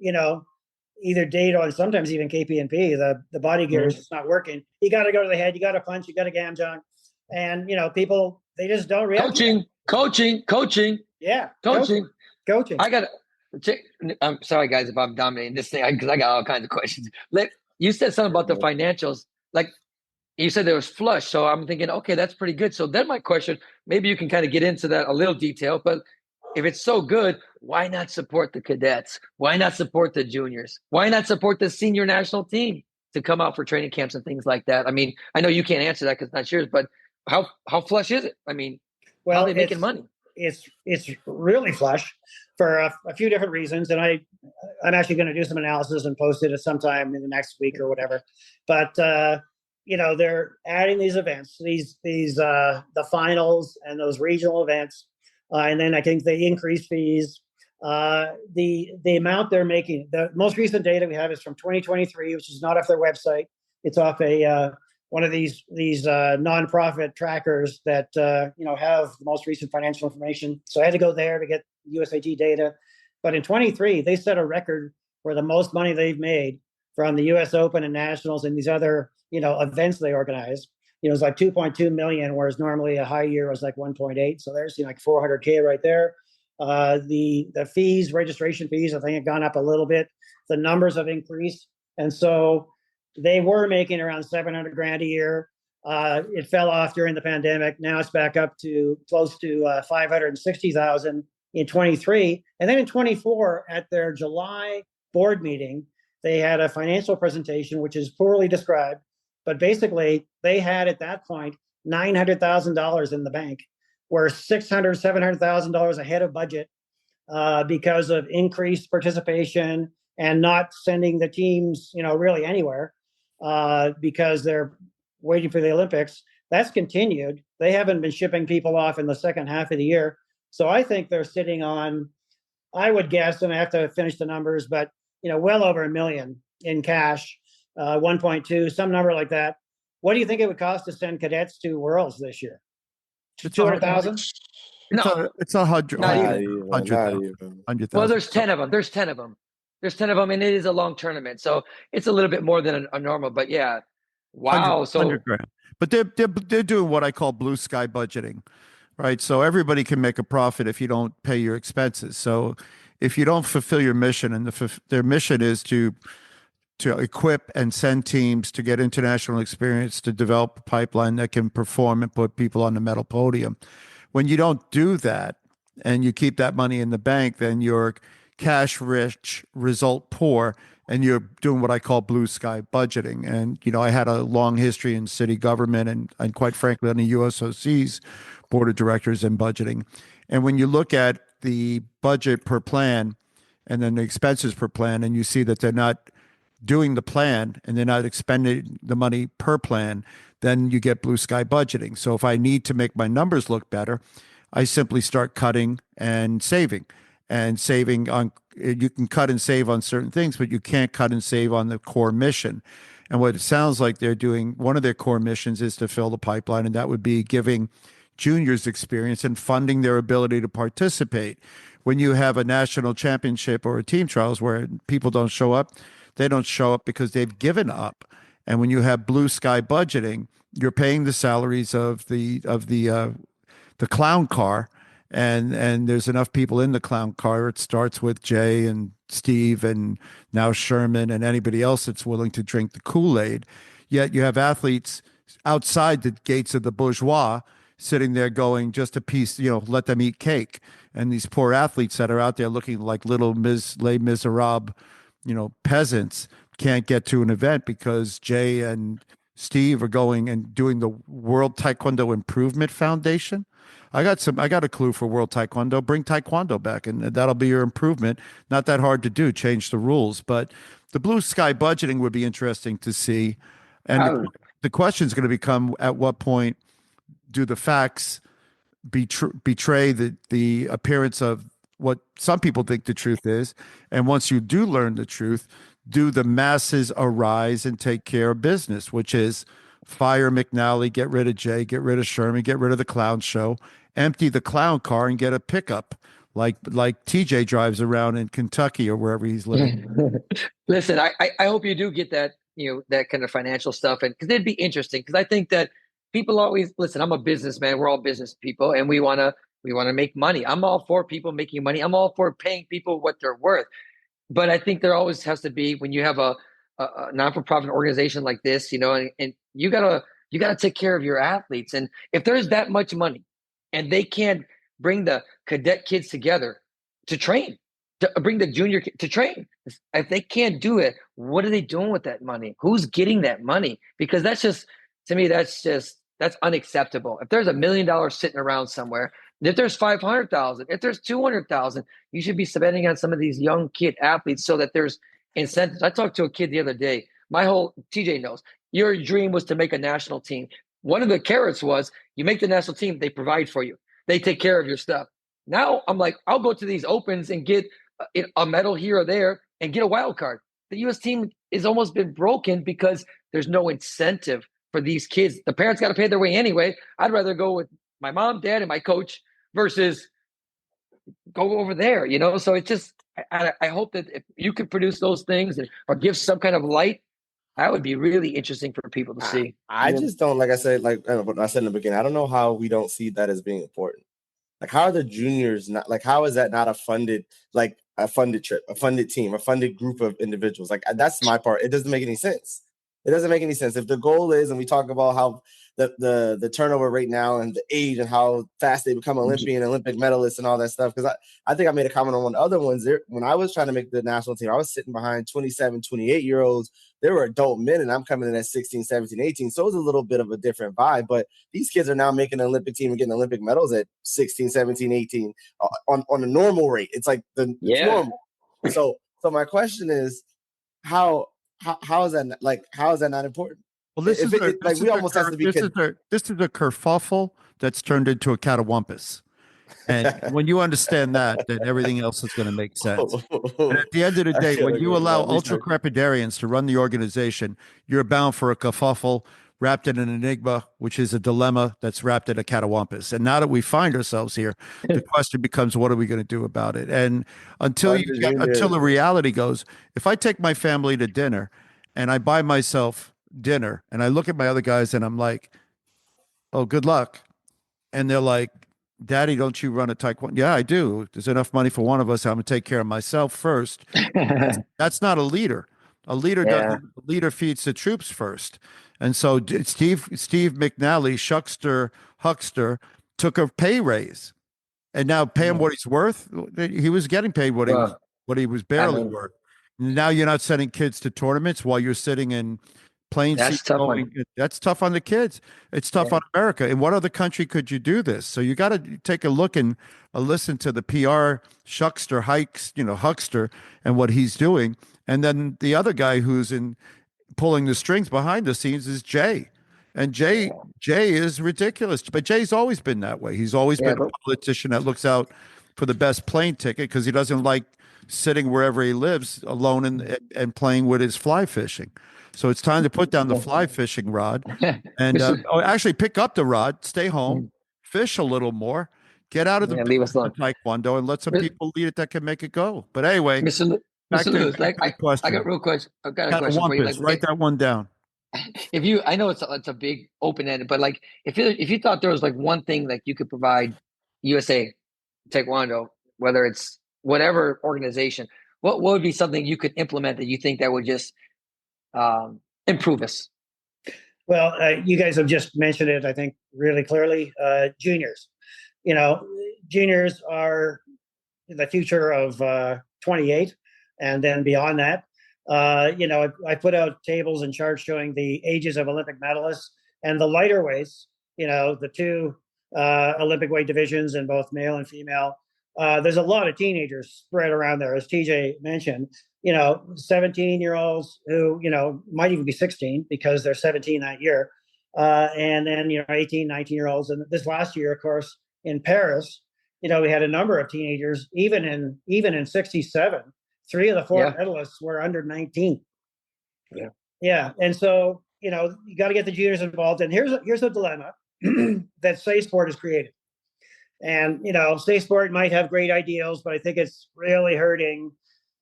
either data and sometimes even KP&P, the body gear is just not working. You got to go to the head, you got to punch, you got to gam jump. And, people, they just don't react. Coaching. Yeah. Coaching. I I'm sorry, guys, if I'm dominating this thing, because I got all kinds of questions. You said something about the financials. Like you said, there was flush. So I'm thinking, okay, that's pretty good. So then my question, maybe you can kind of get into that a little detail, but if it's so good, why not support the cadets? Why not support the juniors? Why not support the senior national team to come out for training camps and things like that? I mean, I know you can't answer that because it's not yours, but how flush is it? I mean, how are they making money? It's really flush for a few different reasons, and I'm actually going to do some analysis and post it at sometime in the next week or whatever. But they're adding these events, the finals and those regional events, And then I think they increased fees. The amount they're making, the most recent data we have is from 2023, which is not off their website. It's off a one of these nonprofit trackers that have the most recent financial information. So I had to go there to get USAT data. But in 23, they set a record for the most money they've made from the U.S. Open and Nationals and these other events they organize. It was like 2.2 million, whereas normally a high year was like 1.8. So there's like 400K right there. The fees, registration fees, I think have gone up a little bit. The numbers have increased, and so they were making around 700 grand a year. It fell off during the pandemic. Now it's back up to close to 560,000 in 23, and then in 24 at their July board meeting, they had a financial presentation which is poorly described, but basically they had at that point $900,000 in the bank. We're $700,000 ahead of budget because of increased participation and not sending the teams, really anywhere because they're waiting for the Olympics. That's continued. They haven't been shipping people off in the second half of the year. So I think they're sitting on, I would guess, and I have to finish the numbers, but well over $1 million in cash, 1.2, some number like that. What do you think it would cost to send cadets to Worlds this year? 200,000? No, it's 100. Not Not even. even. 100,000. Well, there's 10 of them. There's 10 of them. There's 10 of them, and it is a long tournament, so it's a little bit more than a normal. But yeah, wow. 100 grand. But they're doing what I call blue sky budgeting, right? So everybody can make a profit if you don't pay your expenses. So if you don't fulfill your mission, and their mission is to equip and send teams to get international experience, to develop a pipeline that can perform and put people on the medal podium. When you don't do that and you keep that money in the bank, then you're cash rich, result poor, and you're doing what I call blue sky budgeting. And, I had a long history in city government and quite frankly, on the USOC's board of directors and budgeting. And when you look at the budget per plan and then the expenses per plan, and you see that they're not doing the plan and they're not expending the money per plan, then you get blue sky budgeting. So if I need to make my numbers look better, I simply start cutting and saving. And saving on, you can cut and save on certain things, but you can't cut and save on the core mission. And what it sounds like they're doing, one of their core missions is to fill the pipeline, and that would be giving juniors experience and funding their ability to participate. When you have a national championship or a team trials where people don't show up, they don't show up because they've given up. And when you have blue sky budgeting, you're paying the salaries of the clown car, and there's enough people in the clown car. It starts with Jay and Steve and now Sherman and anybody else that's willing to drink the Kool-Aid. Yet you have athletes outside the gates of the bourgeois sitting there going, just a piece, let them eat cake. And these poor athletes that are out there looking like little Les Miserables, peasants, can't get to an event because Jay and Steve are going and doing the World Taekwondo Improvement Foundation. I got a clue for World Taekwondo. Bring Taekwondo back, and that'll be your improvement. Not that hard to do. Change the rules, but the blue sky budgeting would be interesting to see. And the question is going to become: at what point do the facts betray the appearance of what some people think the truth is? And once you do learn the truth, do the masses arise and take care of business, which is fire McNally, get rid of Jay, get rid of Sherman, get rid of the clown show, empty the clown car and get a pickup like TJ drives around in Kentucky or wherever he's living. Listen, I hope you do get that, that kind of financial stuff. And because it'd be interesting, because I think that people always listen. I'm a businessman. We're all business people, and we want to make money. I'm all for people making money. I'm all for paying people what they're worth. But I think there always has to be, when you have a non-for-profit organization like this, and you gotta take care of your athletes. And if there's that much money and they can't bring the cadet kids together to train, to bring the junior to train, if they can't do it, what are they doing with that money? Who's getting that money? Because that's just, to me, that's unacceptable. If there's $1 million sitting around somewhere, if there's 500,000, if there's 200,000, you should be spending on some of these young kid athletes so that there's incentives. I talked to a kid the other day. TJ knows, your dream was to make a national team. One of the carrots was, you make the national team, they provide for you. They take care of your stuff. Now I'm like, I'll go to these opens and get a medal here or there and get a wild card. The U.S. team has almost been broken because there's no incentive for these kids. The parents got to pay their way anyway. I'd rather go with my mom, dad, and my coach versus go over there, you know? So it's just, I hope that if you could produce those things or give some kind of light, that would be really interesting for people to see. I just don't, like I said, what I said in the beginning, I don't know how we don't see that as being important. Like, how are the juniors not, like, how is that not a funded trip, a funded team, a funded group of individuals? Like, that's my part. It doesn't make any sense. It doesn't make any sense. If the goal is, and we talk about how the turnover rate now and the age and how fast they become Olympic medalists and all that stuff. Because I think I made a comment on one of the other ones there. When I was trying to make the national team, I was sitting behind 27, 28-year-olds. They were adult men, and I'm coming in at 16, 17, 18. So it was a little bit of a different vibe. But these kids are now making an Olympic team and getting Olympic medals at 16, 17, 18 on a normal rate. It's like it's normal. So my question is, how is that not important? Well, this is a kerfuffle that's turned into a catawampus. And when you understand that, then everything else is going to make sense. And at the end of the day, when you allow ultra-crepidarians to run the organization, you're bound for a kerfuffle wrapped in an enigma, which is a dilemma that's wrapped in a catawampus. And now that we find ourselves here, the question becomes, what are we going to do about it? And until the reality goes, if I take my family to dinner and I buy myself dinner and I look at my other guys and I'm like, oh, good luck. And they're like, Daddy, don't you run a taekwondo? Yeah, I do. There's enough money for one of us. I'm gonna take care of myself first. That's not a leader. A leader doesn't. A leader feeds the troops first. And so Steve McNally, Huckster, took a pay raise, and now pay him what he's worth. He was getting paid what he was barely worth. Now you're not sending kids to tournaments while you're sitting in plane seats. That's tough on the kids. It's tough on America. In what other country could you do this? So you got to take a look and listen to the PR Huckster and what he's doing. And then the other guy who's pulling the strings behind the scenes is Jay. And Jay is ridiculous. But Jay's always been that way. He's always been a politician that looks out for the best plane ticket because he doesn't like sitting wherever he lives alone and playing with his fly fishing. So it's time to put down the fly fishing rod and actually pick up the rod, stay home, fish a little more, get out of the taekwondo and let some people lead it that can make it go. But anyway, Mr. Lewis, I got a real question. I've got a question for you. Write that one down. I know it's a big open-ended, but like if you thought there was like one thing like you could provide USA Taekwondo, whether it's whatever organization, what would be something you could implement that you think that would just improve us? Well, you guys have just mentioned it, I think, really clearly. Juniors. Juniors are the future of 28 and then beyond that. I put out tables and charts showing the ages of Olympic medalists and the lighter weights, the two Olympic weight divisions in both male and female. There's a lot of teenagers spread around there, as TJ mentioned. 17-year-olds who, might even be 16 because they're 17 that year. And then, 18, 19-year-olds. And this last year, of course, in Paris, we had a number of teenagers, even in 67, 3 of the 4 medalists were under 19. Yeah. Yeah. And so, you got to get the juniors involved. And here's a dilemma that Safe Sport has created. And, Safe Sport might have great ideals, but I think it's really hurting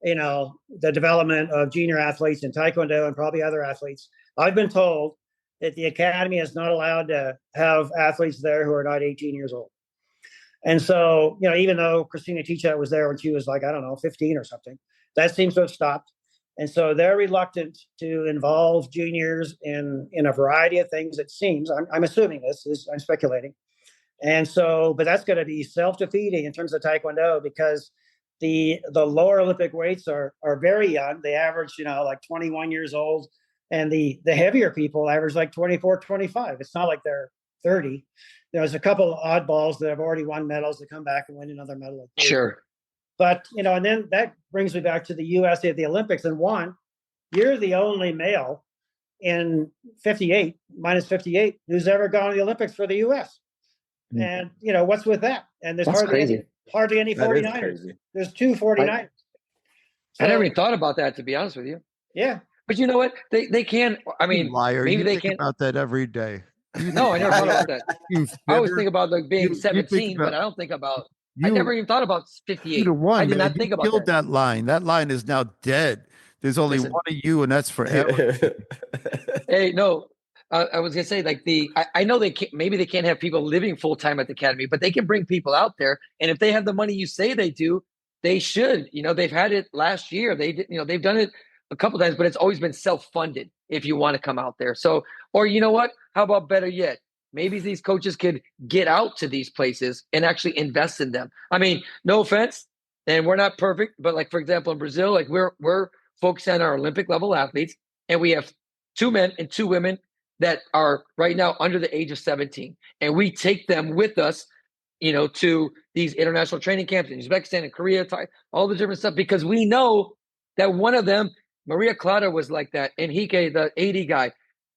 the development of junior athletes in Taekwondo and probably other athletes. I've been told that the academy is not allowed to have athletes there who are not 18 years old. And so, even though Christina Tichat was there when she was like, 15 or something, that seems to have stopped. And so they're reluctant to involve juniors in a variety of things, it seems. I'm assuming I'm speculating. And so, but that's going to be self-defeating in terms of Taekwondo because the lower Olympic weights are very young. They average, like 21 years old. And the heavier people average like 24, 25. It's not like they're 30. There's a couple of oddballs that have already won medals that come back and win another medal. Sure. But, and then that brings me back to the USA at the Olympics. And you're the only male in minus 58, who's ever gone to the Olympics for the US. And, what's with that? And there's hardly hardly any That is 49ers. crazy. There's 2 49ers. I never even thought about that, to be honest with you. Yeah. But you know what? They can. I mean, You liar. maybe You they think can. about that every day. No, I never thought about that. You I always fibber. think about like being You think 17, about but I don't think about. I you. never even thought about 58. You I one, did man. not You think about killed that. that line. That line is now dead. There's only Listen. one of you, and that's forever. Hey, no, I was gonna say like I know they can't. Maybe they can't have people living full time at the academy, but they can bring people out there. And if they have the money you say they do, they should. You know, they've had it last year. They did. You know, they've done it a couple times, but it's always been self funded. If you want to come out there, so or you know what? How about better yet? Maybe these coaches could get out to these places and actually invest in them. I mean, no offense, and we're not perfect, but like for example in Brazil, like we're focusing on our Olympic level athletes, and we have 2 men and 2 women that are right now under the age of 17. And we take them with us, you know, to these international training camps in Uzbekistan and Korea, all the different stuff, because we know that one of them, Maria Clara, was like that. And Hike, the 80 guy,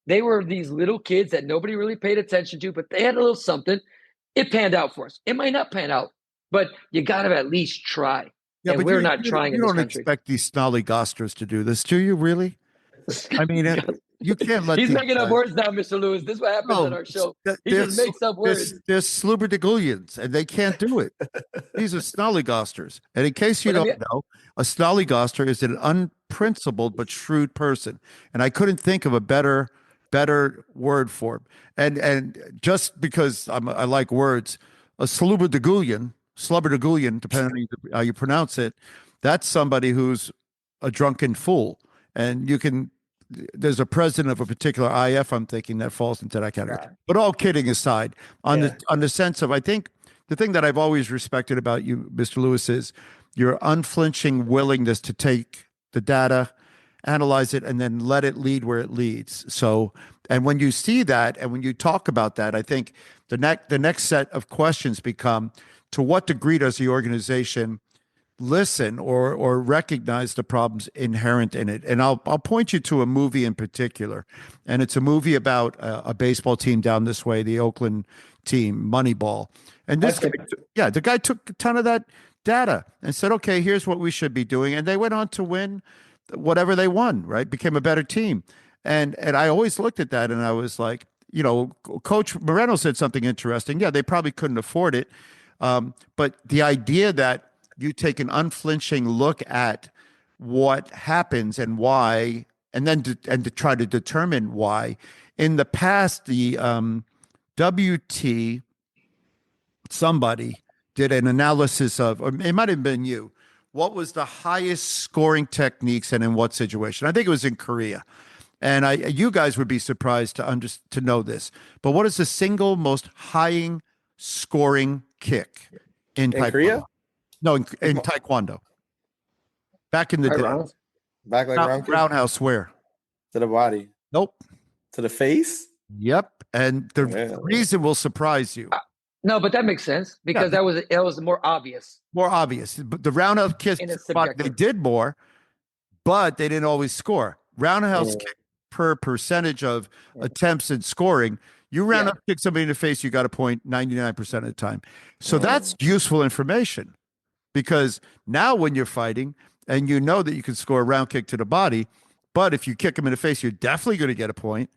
they were these little kids that nobody really paid attention to, but they had a little something. It panned out for us. It might not pan out, but you got to at least try. Yeah, and but we're not trying you in this don't country. expect these snolly Gosters to do this, do you? Really? I mean, you can't let He's these making up guys- words now, Mr. Lewis. This is what happens No, on our show. th- He they're just makes up words. They're slubberdigullions, and they can't do it. These are snollygosters. And in case you But I don't know, a snollygoster is an unprincipled but shrewd person. And I couldn't think of a better word for him. And just because I like words, a slubberdigullion, depending on how you pronounce it, that's somebody who's a drunken fool. And there's a president of a particular IF I'm thinking that falls into that category. Right. But all kidding aside, on Yeah. the sense of, I think the thing that I've always respected about you, Mr. Lewis, is your unflinching willingness to take the data, analyze it, and then let it lead where it leads. So, and when you see that, and when you talk about that, I think the next set of questions become: to what degree does the organization listen or recognize the problems inherent in it? And I'll point you to a movie in particular, and it's a movie about a baseball team down this way, the Oakland team, Moneyball. And this guy, the guy took a ton of that data and said, okay, here's what we should be doing, and they went on to win whatever they won, right? Became a better team. And I always looked at that and I was like, you know, Coach Moreno said something interesting. Yeah, they probably couldn't afford it. But the idea that you take an unflinching look at what happens and why, and then to try to determine why. In the past, the WT, somebody did an analysis of, or it might have been you, what was the highest scoring techniques and in what situation? I think it was in Korea. And you guys would be surprised to know this. But what is the single most high scoring kick in Taekwondo? Korea? No, in Taekwondo. Back in the day. Back like round kick? Roundhouse where? To the body. Nope. To the face? Yep. And the reason will surprise you. No, but that makes sense because that was more obvious. More obvious. But the roundhouse kick, they did more, but they didn't always score. Roundhouse kick per percentage of attempts and scoring. You roundhouse kick somebody in the face, you got a point 99% of the time. So that's useful information, because now when you're fighting and you know that you can score a round kick to the body, but if you kick them in the face, you're definitely going to get a point.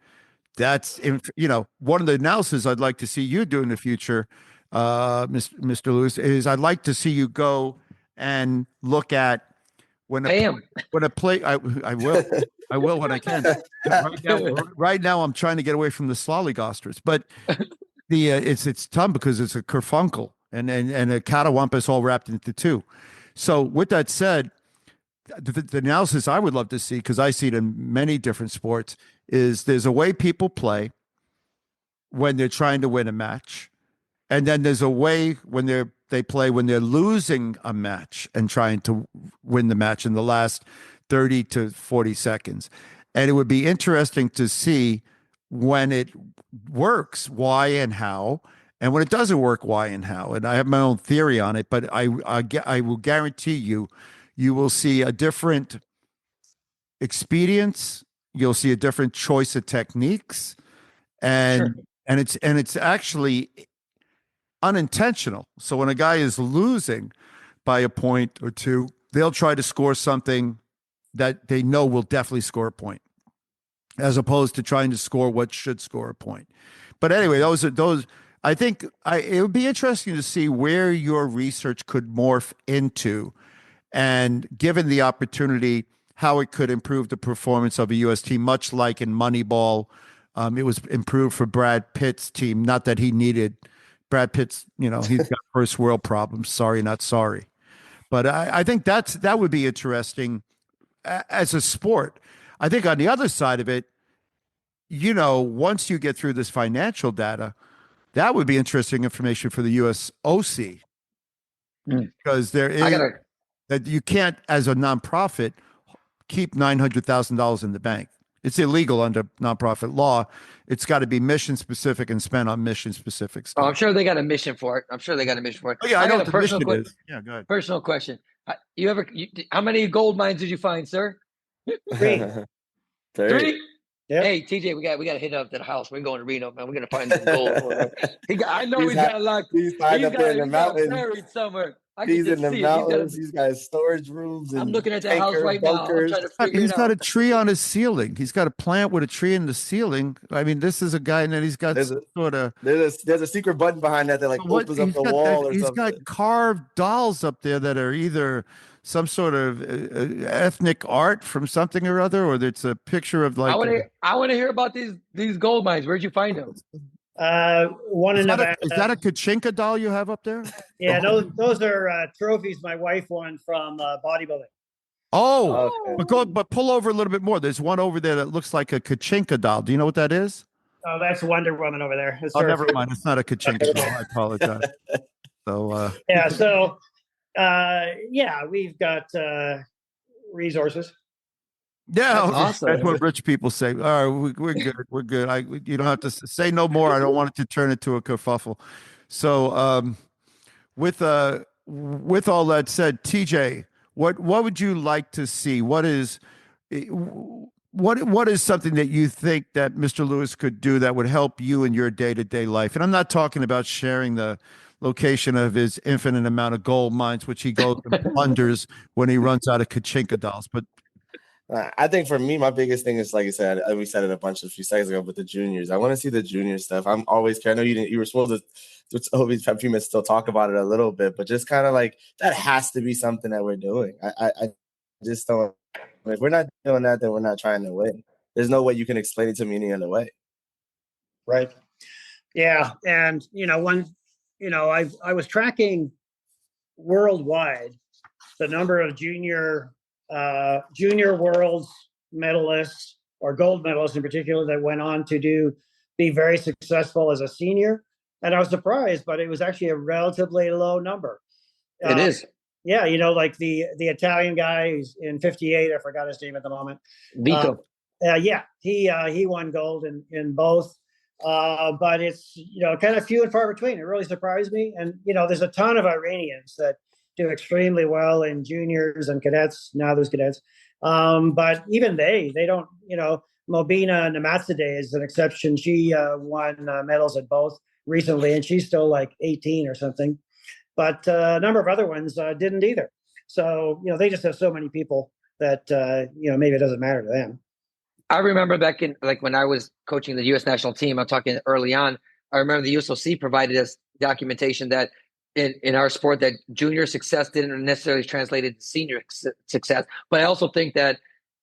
That's, you know, one of the analysis I'd like to see you do in the future, Mr. Lewis, is I'd like to see you go and look at when I will when I can. Right now, I'm trying to get away from the Slollygosters, but it's tough because it's a kerfuffle and a Catawampus all wrapped into two. So with that said, the analysis I would love to see, because I see it in many different sports, is there's a way people play when they're trying to win a match, and then there's a way when they play when they're losing a match and trying to win the match in the last 30 to 40 seconds. And it would be interesting to see when it works, why and how, and when it doesn't work, why and how. And I have my own theory on it, but I will guarantee you will see a different experience. You'll see a different choice of techniques, and it's actually unintentional. So when a guy is losing by a point or two, they'll try to score something that they know will definitely score a point, as opposed to trying to score what should score a point. But anyway, those. I think it would be interesting to see where your research could morph into, and given the opportunity, how it could improve the performance of a U.S. team, much like in Moneyball, it was improved for Brad Pitt's team. Not that he needed Brad Pitt's, he's got first world problems. Sorry, not sorry. But I think that would be interesting as a sport. I think on the other side of it, once you get through this financial data, that would be interesting information for the USOC, because there is that you can't, as a nonprofit, keep $900,000 in the bank. It's illegal under nonprofit law. It's got to be mission specific and spent on mission specific stuff. Oh, I'm sure they got a mission for it. Oh, yeah, I know what the mission is. Yeah, go ahead. Personal question. How many gold mines did you find, sir? 3. 3? Yep. Hey, TJ, we got to hit up that house. We're going to Reno, man. We're going to find some gold. I know he's got a lot. He's up there in the mountains. Buried somewhere. He's in the mountains. He's got storage rooms. I'm looking at that house right now. I'm trying to figure He's it got out. a tree on his ceiling. He's got a plant with a tree in the ceiling. I mean, this is a guy, and then he's got there's a secret button behind that opens up the wall or something. He's got carved dolls up there that are either some sort of ethnic art from something or other, or it's a picture of I want to hear about these gold mines. Where'd you find them? One in Nevada. Is that a Kachinka doll you have up there? Yeah, those are trophies my wife won from bodybuilding. Oh, okay. but pull over a little bit more. There's one over there that looks like a Kachinka doll. Do you know what that is? Oh, that's Wonder Woman over there. Never mind. It's not a Kachinka doll. I apologize. So yeah, so we've got resources. yeah, That's awesome. That's what rich people say. All right, we're good. We're good. You don't have to say no more. I don't want it to turn into a kerfuffle. So, with all that said, TJ, what would you like to see? What is something that you think that Mr. Lewis could do that would help you in your day-to-day life? And I'm not talking about sharing the location of his infinite amount of gold mines, which he goes and plunders when he runs out of Kachinka dolls, but I think for me, my biggest thing is, like you said, we said it a few seconds ago, but the juniors. I want to see the junior stuff. I'm always, I know you were supposed to always have a few minutes still talk about it a little bit, but just kind of like that has to be something that we're doing. I just don't. If we're not doing that, then we're not trying to win. There's no way you can explain it to me any other way. Right. Yeah, and I was tracking worldwide the number of junior world medalists, or gold medalists in particular, that went on to be very successful as a senior. And I was surprised, but it was actually a relatively low number. It is. Yeah, like the Italian guy who's in 58, I forgot his name at the moment. Vito. Yeah, he won gold in both. But it's, kind of few and far between. It really surprised me. And, there's a ton of Iranians that do extremely well in juniors and cadets. Now there's cadets. But even they don't, Mobina Namatzadeh is an exception. She won medals at both recently, and she's still like 18 or something. But a number of other ones didn't either. So, they just have so many people that, maybe it doesn't matter to them. I remember back in, when I was coaching the U.S. national team, I'm talking early on, I remember the USOC provided us documentation that in our sport that junior success didn't necessarily translate into senior success. But I also think that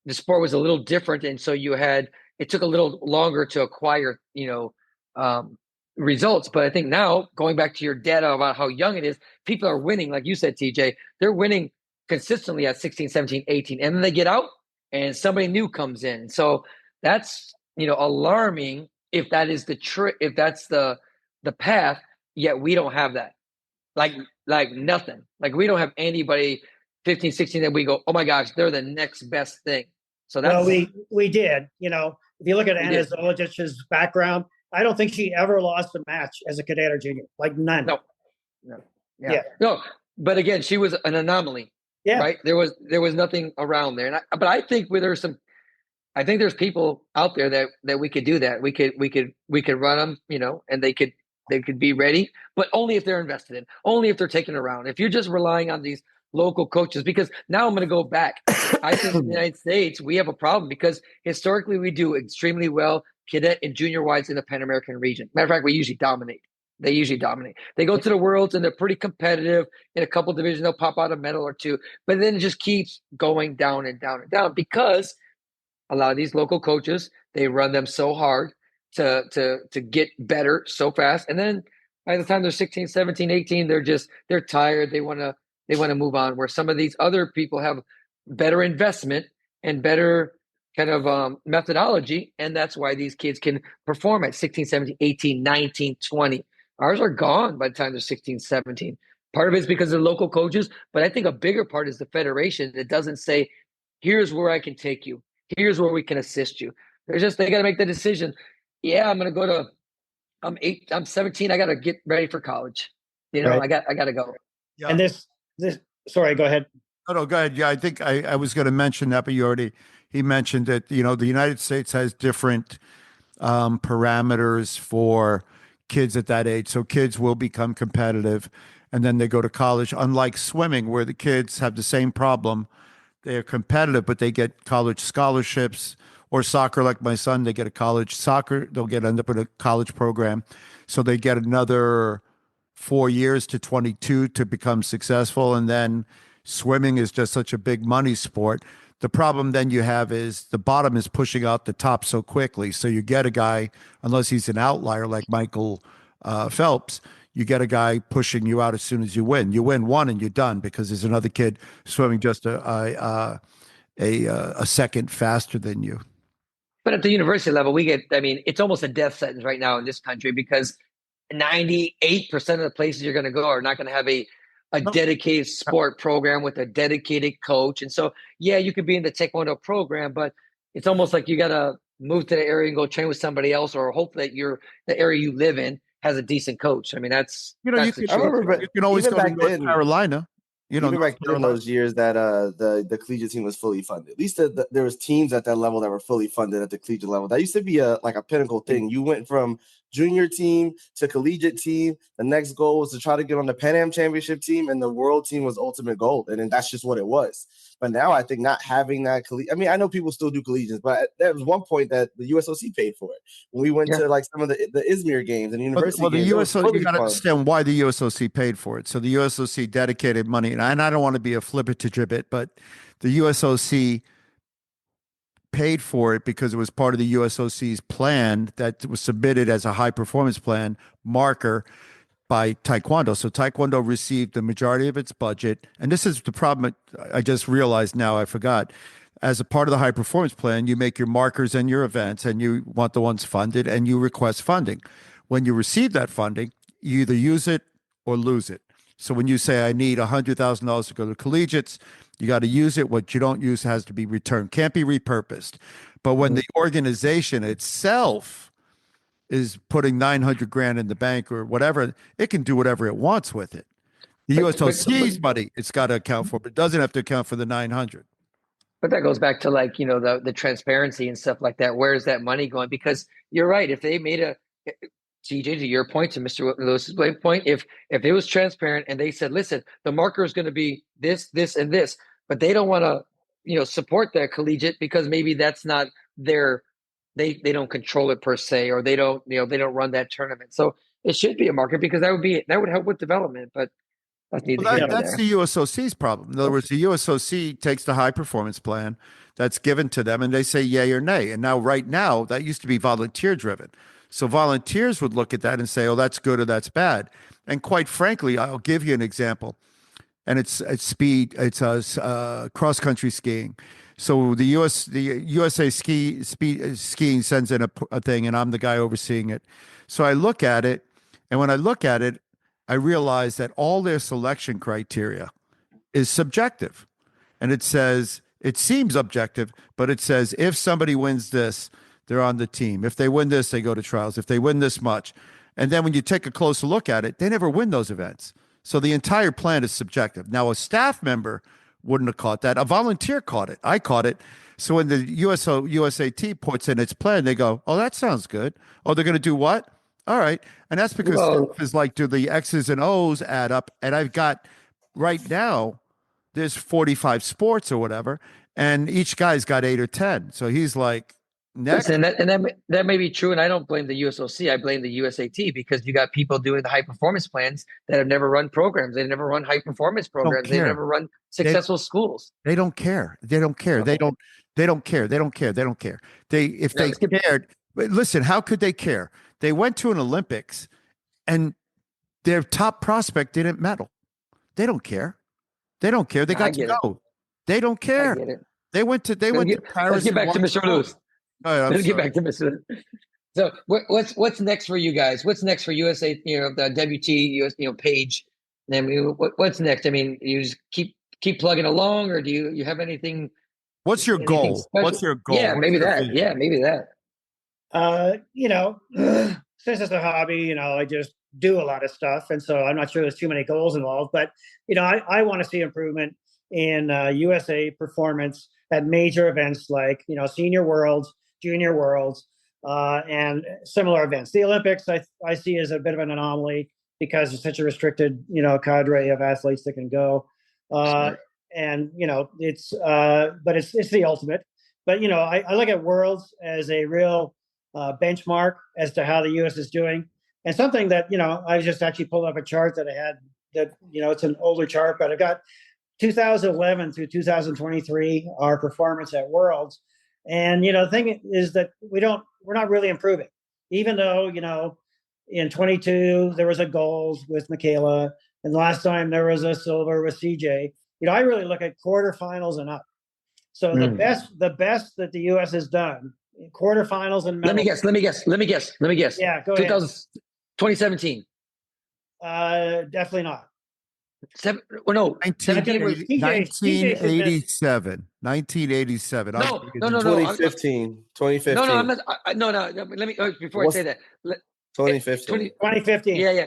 the sport was a little different. And so it took a little longer to acquire, results. But I think now, going back to your data about how young it is, people are winning. Like you said, TJ, they're winning consistently at 16, 17, 18. And then they get out and somebody new comes in. So that's, alarming if that is if that's the path, yet we don't have that. Like nothing. Like we don't have anybody 15, 16 that we go, oh my gosh, they're the next best thing. So that's we did. If you look at Anna Zologic's background, I don't think she ever lost a match as a cadet or junior. Like none. No. Yeah. No. But again, she was an anomaly. Yeah. Right. There was nothing around there. But I think I think there's people out there that we could do that. We could run them, and they could they could be ready, but only if they're invested in, only if they're taken around. If you're just relying on these local coaches, because now I'm going to go back. I think in the United States, we have a problem because historically we do extremely well cadet and junior wides in the Pan American region. Matter of fact, we usually dominate. They usually dominate. They go to the Worlds and they're pretty competitive. In a couple divisions, they'll pop out a medal or two, but then it just keeps going down and down and down because a lot of these local coaches, they run them so hard to get better so fast. And then by the time they're 16, 17, 18, they're tired. They want to move on, where some of these other people have better investment and better kind of methodology. And that's why these kids can perform at 16, 17, 18, 19, 20. Ours are gone by the time they're 16, 17. Part of it is because of the local coaches, but I think a bigger part is the federation that doesn't say, here's where I can take you. Here's where we can assist you. They got to make the decision. Yeah, I'm going to go to, I'm 17. I got to get ready for college. Right. I got to go. Yeah. And this, sorry, go ahead. No, go ahead. Yeah, I think I was going to mention that, but he mentioned that, the United States has different parameters for kids at that age. So kids will become competitive and then they go to college, unlike swimming, where the kids have the same problem. They are competitive, but they get college scholarships, or soccer, like my son, they get a college soccer. They'll end up in a college program. So they get another 4 years to 22 to become successful. And then swimming is just such a big money sport. The problem then you have is the bottom is pushing out the top so quickly. So you get a guy, unless he's an outlier like Michael Phelps, you get a guy pushing you out as soon as you win. You win one and you're done because there's another kid swimming just a second faster than you. But at the university level, it's almost a death sentence right now in this country because 98% of the places you're going to go are not going to have a dedicated sport program with a dedicated coach. And so, yeah, you could be in the Taekwondo program, but it's almost like you got to move to the area and go train with somebody else, or hope that the area you live in has a decent coach. I mean, you can always go to North Carolina. Even back in those years that the collegiate team was fully funded. At least there was teams at that level that were fully funded at the collegiate level. That used to be a pinnacle thing. You went from junior team to collegiate team. The next goal was to try to get on the Pan Am championship team, and the world team was ultimate goal. And then that's just what it was. But now I think not having that I know people still do collegiates, but there was one point that the USOC paid for it. When we went to like some of the Izmir games and university games. The USOC, you got to understand why the USOC paid for it. So the USOC dedicated money, and I don't want to be a flibber-to-gibbet, but the USOC paid for it because it was part of the USOC's plan that was submitted as a high-performance plan marker by Taekwondo. So Taekwondo received the majority of its budget. And this is the problem I just realized now, I forgot. As a part of the high performance plan, you make your markers and your events, and you want the ones funded, and you request funding. When you receive that funding, you either use it or lose it. So when you say, I need $100,000 to go to collegiates, you got to use it. What you don't use has to be returned, can't be repurposed. But when the organization itself is putting 900 grand in the bank or whatever, it can do whatever it wants with it. The USOC's money, it's got to account for, but it doesn't have to account for the 900. But that goes back to the transparency and stuff like that. Where is that money going? Because you're right. If they made TJ, to your point, to Mr. Lewis's point, if it was transparent and they said, listen, the marker is going to be this, this, and this, but they don't want to, support their collegiate because maybe that's not their, they don't control it per se, or they don't run that tournament. So it should be a market because that would help with development, but that's neither here nor there. That's the USOC's problem. In other words, the USOC takes the high performance plan that's given to them and they say yay or nay. And right now that used to be volunteer driven. So volunteers would look at that and say, oh, that's good or that's bad. And quite frankly, I'll give you an example. And it's cross country skiing. So the USA skiing sends in a thing, and I'm the guy overseeing it. So I look at it, and when I look at it, I realize that all their selection criteria is subjective, and it seems objective, but it says if somebody wins this, they're on the team. If they win this, they go to trials. If they win this much, and then when you take a closer look at it, they never win those events. So the entire plan is subjective. Now a staff member wouldn't have caught that. A volunteer caught it. I caught it. So when the USAT puts in its plan, they go, oh, that sounds good. Oh, they're going to do what? All right. And that's because Well, stuff is like, do the X's and O's add up? And I've got right now, there's 45 sports or whatever, and each guy's got 8 or 10. So he's like, next. listen, that may be true, and I don't blame the USOC. I blame the USAT because you got people doing the high performance plans that have never run programs. They've never run high performance programs. They've care. never run successful schools. They don't care. They don't care. They don't care. They don't care. They don't care. If Yeah, they let's get- cared, but listen, how could they care? They went to an Olympics and their top prospect didn't medal. They don't care. They don't care. They I got to get it. go. They don't I care. get it. They went to Paris. Let's get back to and Mr. won. Lewis. All right, I'm Let's get sorry. back to Mr. So what's next for you guys? What's next for USA? The WT US page. I mean, what's next? I mean, you just keep plugging along, or do you have anything? What's your anything goal? special? What's your goal? Yeah, What's maybe your that. vision? Yeah, maybe that. Since it's a hobby, I just do a lot of stuff, and so I'm not sure there's too many goals involved. But I want to see improvement in USA performance at major events like Senior Worlds, Junior Worlds, and similar events. The Olympics I see as a bit of an anomaly because it's such a restricted cadre of athletes that can go. Sure. And it's but it's the ultimate. But I look at Worlds as a real benchmark as to how the U.S. is doing, and something that I just actually pulled up a chart that I had that it's an older chart, but I've got 2011 through 2023 our performance at Worlds, and the thing is that we're not really improving, even though in 22 there was a gold with Michaela, and last time there was a silver with CJ. I really look at quarterfinals and up. So the best that the U.S. has done in quarterfinals and Let medals. me guess. Yeah, go ahead. 2017. Definitely not. No, 1987. 1987. No. 2015. 2015. No, I'm not. No. Let me before I say that. 2015. 2015. Yeah.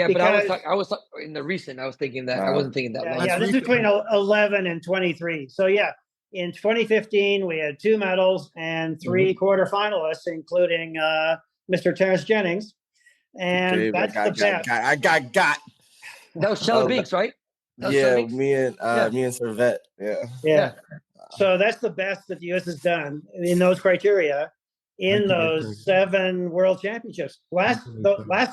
But Because- I was in the recent. I was thinking that I wasn't thinking that long. Yeah, this is between 11 and 23. So yeah, in 2015 we had 2 medals and 3 quarterfinalists, including Mr. Terrence Jennings, and Okay, that's the best. I got. That was Shella Binks, right? That was Shella Yeah, Binks? me and Servette. Yeah. So that's the best that the U.S. has done in those criteria in those 7 world championships. Last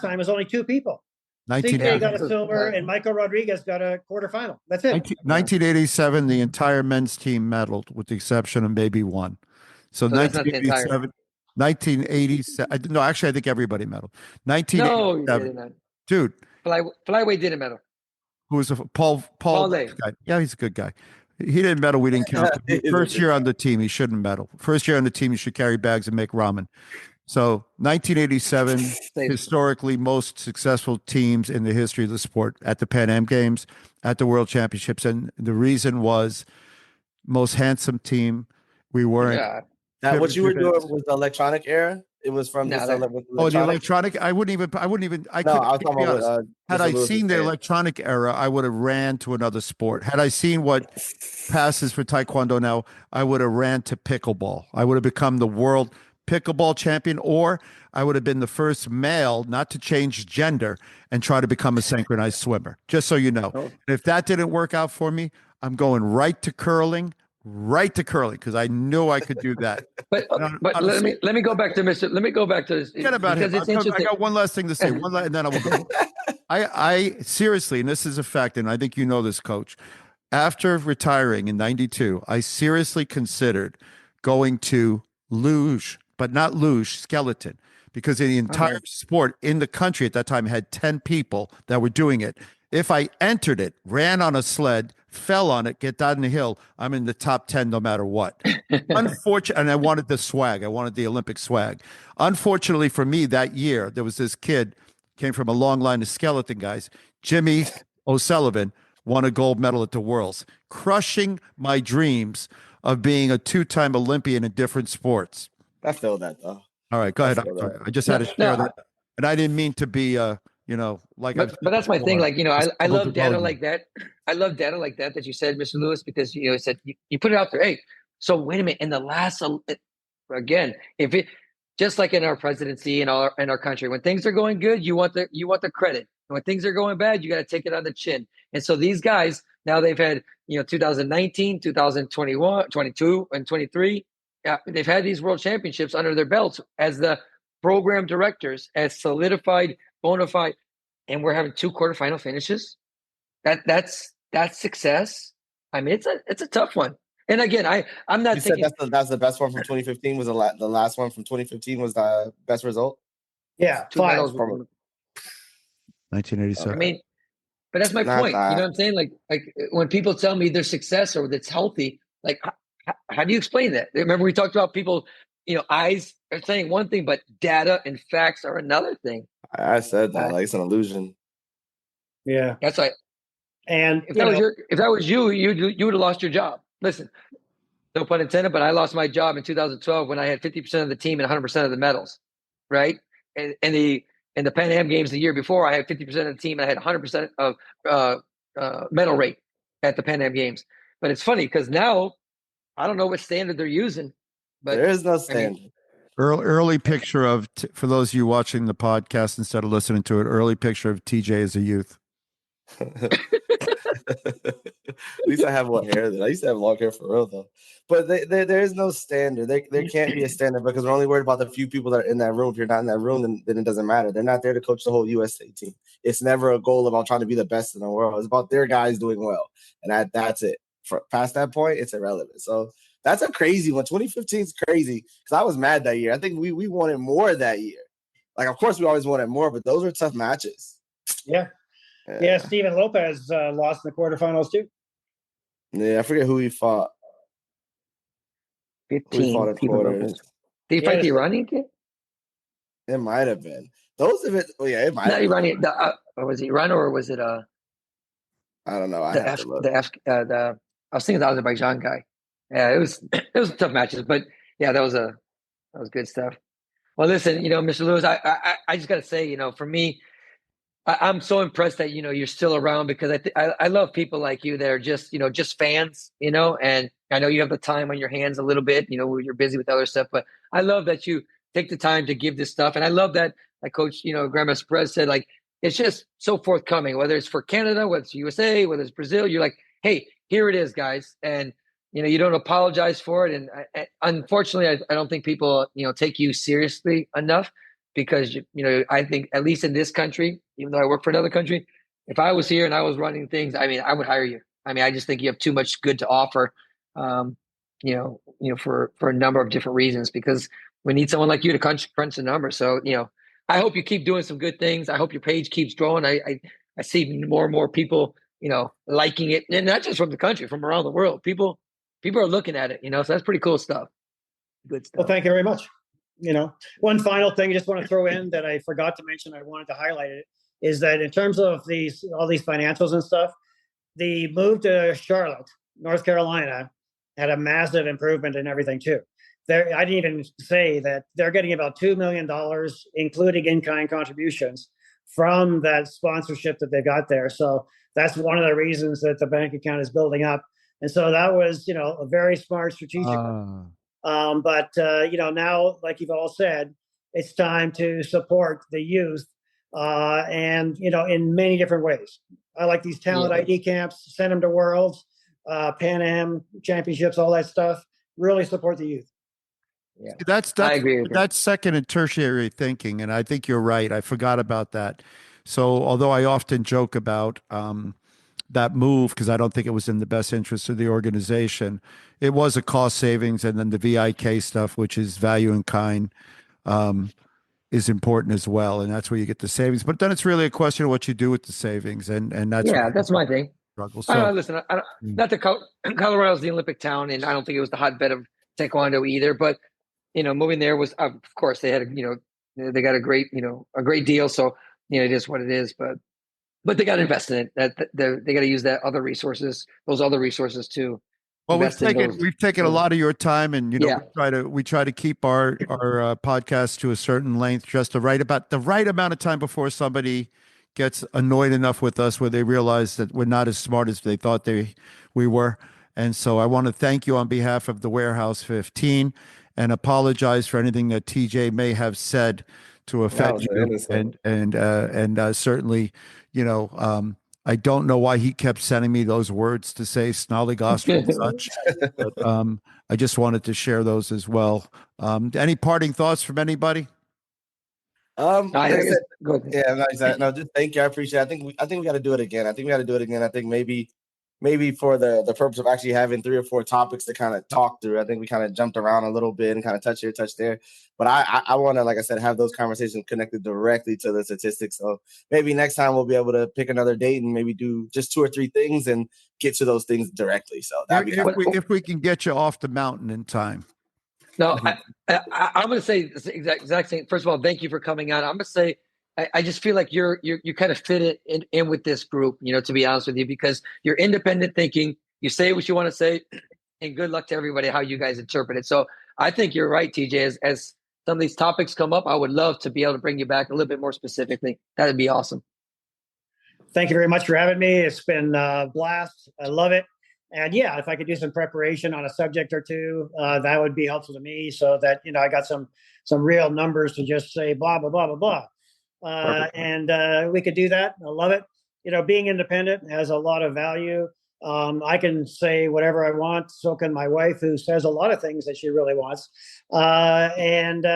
time was only 2 people. CJ got a silver and Michael Rodriguez got a quarterfinal. That's it. 1987, the entire men's team medaled with the exception of maybe one. So that's not the entire. 1987. No, actually, I think everybody medaled. No, 1987. he didn't. Dude, Flyweight didn't medal. who was Paul Lay. guy. Yeah, he's a good guy. He didn't medal. We didn't count. First year on the team, he shouldn't medal. First year on the team, you should carry bags and make ramen. So 1987, historically most successful teams in the history of the sport at the Pan Am Games, at the World Championships. And the reason was most handsome team. We weren't. Yeah. That what you were doing was the electronic era. It was from No, this that- electronic. The electronic. I wouldn't even. I No, I was talking about had Mr. I Lewis seen was the saying. electronic era, I would have ran to another sport. Had I seen what passes for Taekwondo now, I would have ran to pickleball. I would have become the world pickleball champion, or I would have been the first male not to change gender and try to become a synchronized swimmer. Just so you know. Oh. And if that didn't work out for me, I'm going right to curling because I knew I could do that. But let me go back to Mr. Let me go back to this. Forget about him. It's I interesting. got one last thing to say. And then I will go. I seriously, and this is a fact, and I think you know this, Coach. After retiring in '92, I seriously considered going to luge, but not luge, skeleton, because the entire sport in the country at that time had 10 people that were doing it. If I entered it, ran on a sled, fell on it, get down the hill, I'm in the top 10 no matter what. Unfortunately, and I wanted the swag. I wanted the Olympic swag. Unfortunately for me that year, there was this kid, came from a long line of skeleton guys, Jimmy O'Sullivan, won a gold medal at the Worlds, crushing my dreams of being a 2-time Olympian in different sports. I feel that though. All right, go ahead. I'm sorry. I just had to share that. And I didn't mean to be But that's my thing. Like, I love data like that. I love data like that you said, Mr. Lewis, because it said you put it out there. Hey, so wait a minute. In the last, again, just like in our presidency and our country. When things are going good, you want the credit. And when things are going bad, you got to take it on the chin. And so these guys, now they've had, 2019, 2021, 22, and 23. They've had these world championships under their belts as the program directors, as solidified, bona fide, and we're having 2 quarterfinal finishes. That's success. I mean, it's a tough one. And again, I'm not thinking that's the best one from 2015. Was the last one from 2015 was the best result? Yeah, 2 medals. 1987. I mean, but that's my point. You know what I'm saying? Like when people tell me their success or that's healthy, like how do you explain that? Remember we talked about people, eyes are saying one thing, but data and facts are another thing. I said that like it's an illusion. Yeah, that's like, and if that was you, you would have lost your job. Listen, no pun intended, but I lost my job in 2012 when I had 50% of the team and 100% of the medals, right? And in the Pan Am Games the year before, I had 50% of the team and I had 100% of medal rate at the Pan Am Games. But it's funny because now I don't know what standard they're using. But there is no standard. I mean, early picture of, for those of you watching the podcast instead of listening to it, early picture of TJ as a youth. At least I have more hair than I used to have long hair for real though. But there is no standard. There can't be a standard because we're only worried about the few people that are in that room. If you're not in that room, then it doesn't matter. They're not there to coach the whole USA team. It's never a goal about trying to be the best in the world. It's about their guys doing well, and that's it. Past that point, it's irrelevant. So that's a crazy one. 2015 is crazy because I was mad that year. I think we wanted more that year. Like, of course, we always wanted more, but those were tough matches. Yeah. Yeah, Steven Lopez lost in the quarterfinals too. Yeah, I forget who he fought. 15. Who fought in quarters. Did he fight the Iranian kid? It might have been. Those of it. Oh yeah, it might. Not Iranian. Was it Iran or was it? I don't know. I was thinking the Azerbaijan guy. Yeah, it was tough matches, but yeah, that was good stuff. Well, listen, Mr. Lewis, I just got to say, for me, I'm so impressed that you're still around because I love people like you that are just just fans, and I know you have the time on your hands a little bit, you're busy with other stuff, but I love that you take the time to give this stuff, and I love that, like Coach Grandmaster Perez said, like it's just so forthcoming, whether it's for Canada, whether it's USA, whether it's Brazil, you're like, hey, here it is, guys, and you don't apologize for it, and unfortunately, I don't think people take you seriously enough. Because, I think at least in this country, even though I work for another country, if I was here and I was running things, I mean, I would hire you. I mean, I just think you have too much good to offer, for a number of different reasons, because we need someone like you to crunch the numbers. So, I hope you keep doing some good things. I hope your page keeps growing. I see more and more people, liking it, and not just from the country, from around the world. People are looking at it, so that's pretty coal stuff. Good stuff. Well, thank you very much. One final thing I just want to throw in that I forgot to mention, I wanted to highlight it, is that in terms of all these financials and stuff, the move to Charlotte, North Carolina, had a massive improvement in everything too. I didn't even say that they're getting about $2 million, including in-kind contributions, from that sponsorship that they got there. So that's one of the reasons that the bank account is building up. And so that was, a very smart strategic. But now, like you've all said, it's time to support the youth, and in many different ways. I like these talent ID camps, send them to Worlds, Pan Am championships, all that stuff. Really support the youth. Yeah, I agree with that's second and tertiary thinking, and I think you're right. I forgot about that. So, although I often joke about that move because I don't think it was in the best interest of the organization, it was a cost savings, and then the VIK stuff, which is value in kind, is important as well, and that's where you get the savings. But then it's really a question of what you do with the savings, and that's my thing. Struggle. So, listen, not that Colorado's the Olympic town, and I don't think it was the hotbed of Taekwondo either. But moving there was, of course, they had they got a great deal. So it is what it is. But they got to invest in it. They got to use those other resources too. Well, we've taken a lot of your time, and we try to keep our podcast to a certain length, just the right amount of time before somebody gets annoyed enough with us where they realize that we're not as smart as they thought we were. And so I want to thank you on behalf of the Warehouse 15, and apologize for anything that TJ may have said to offend was you. innocent. And certainly, I don't know why he kept sending me those words to say snollygoster and such, but I just wanted to share those as well. Any parting thoughts from anybody? Like I said, Go ahead. yeah, no, exactly. No, just thank you. I appreciate it. I think we got to do it again. I think maybe for the purpose of actually having 3 or 4 topics to kind of talk through. I think we kind of jumped around a little bit and kind of touch here, touch there. But I want to, like I said, have those conversations connected directly to the statistics. So maybe next time we'll be able to pick another date and maybe do just 2 or 3 things and get to those things directly. So that'd be if we can get you off the mountain in time. No, I'm going to say the exact same. First of all, thank you for coming on. I'm going to say, I just feel like you kind of fit in with this group, to be honest with you, because you're independent thinking, you say what you want to say, and good luck to everybody, how you guys interpret it. So I think you're right, TJ, as some of these topics come up, I would love to be able to bring you back a little bit more specifically. That'd be awesome. Thank you very much for having me. It's been a blast. I love it. And yeah, if I could do some preparation on a subject or two, that would be helpful to me, so that I got some real numbers to just say blah blah blah blah blah. And we could do that. I love it. Being independent has a lot of value. I can say whatever I want. So can my wife, who says a lot of things that she really wants, and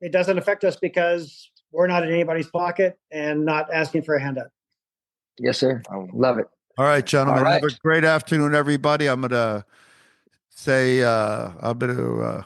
it doesn't affect us because we're not in anybody's pocket and not asking for a handout. Yes, sir. Love it. All right, gentlemen. All right. Have a great afternoon, everybody. I'm going to say, I'm going to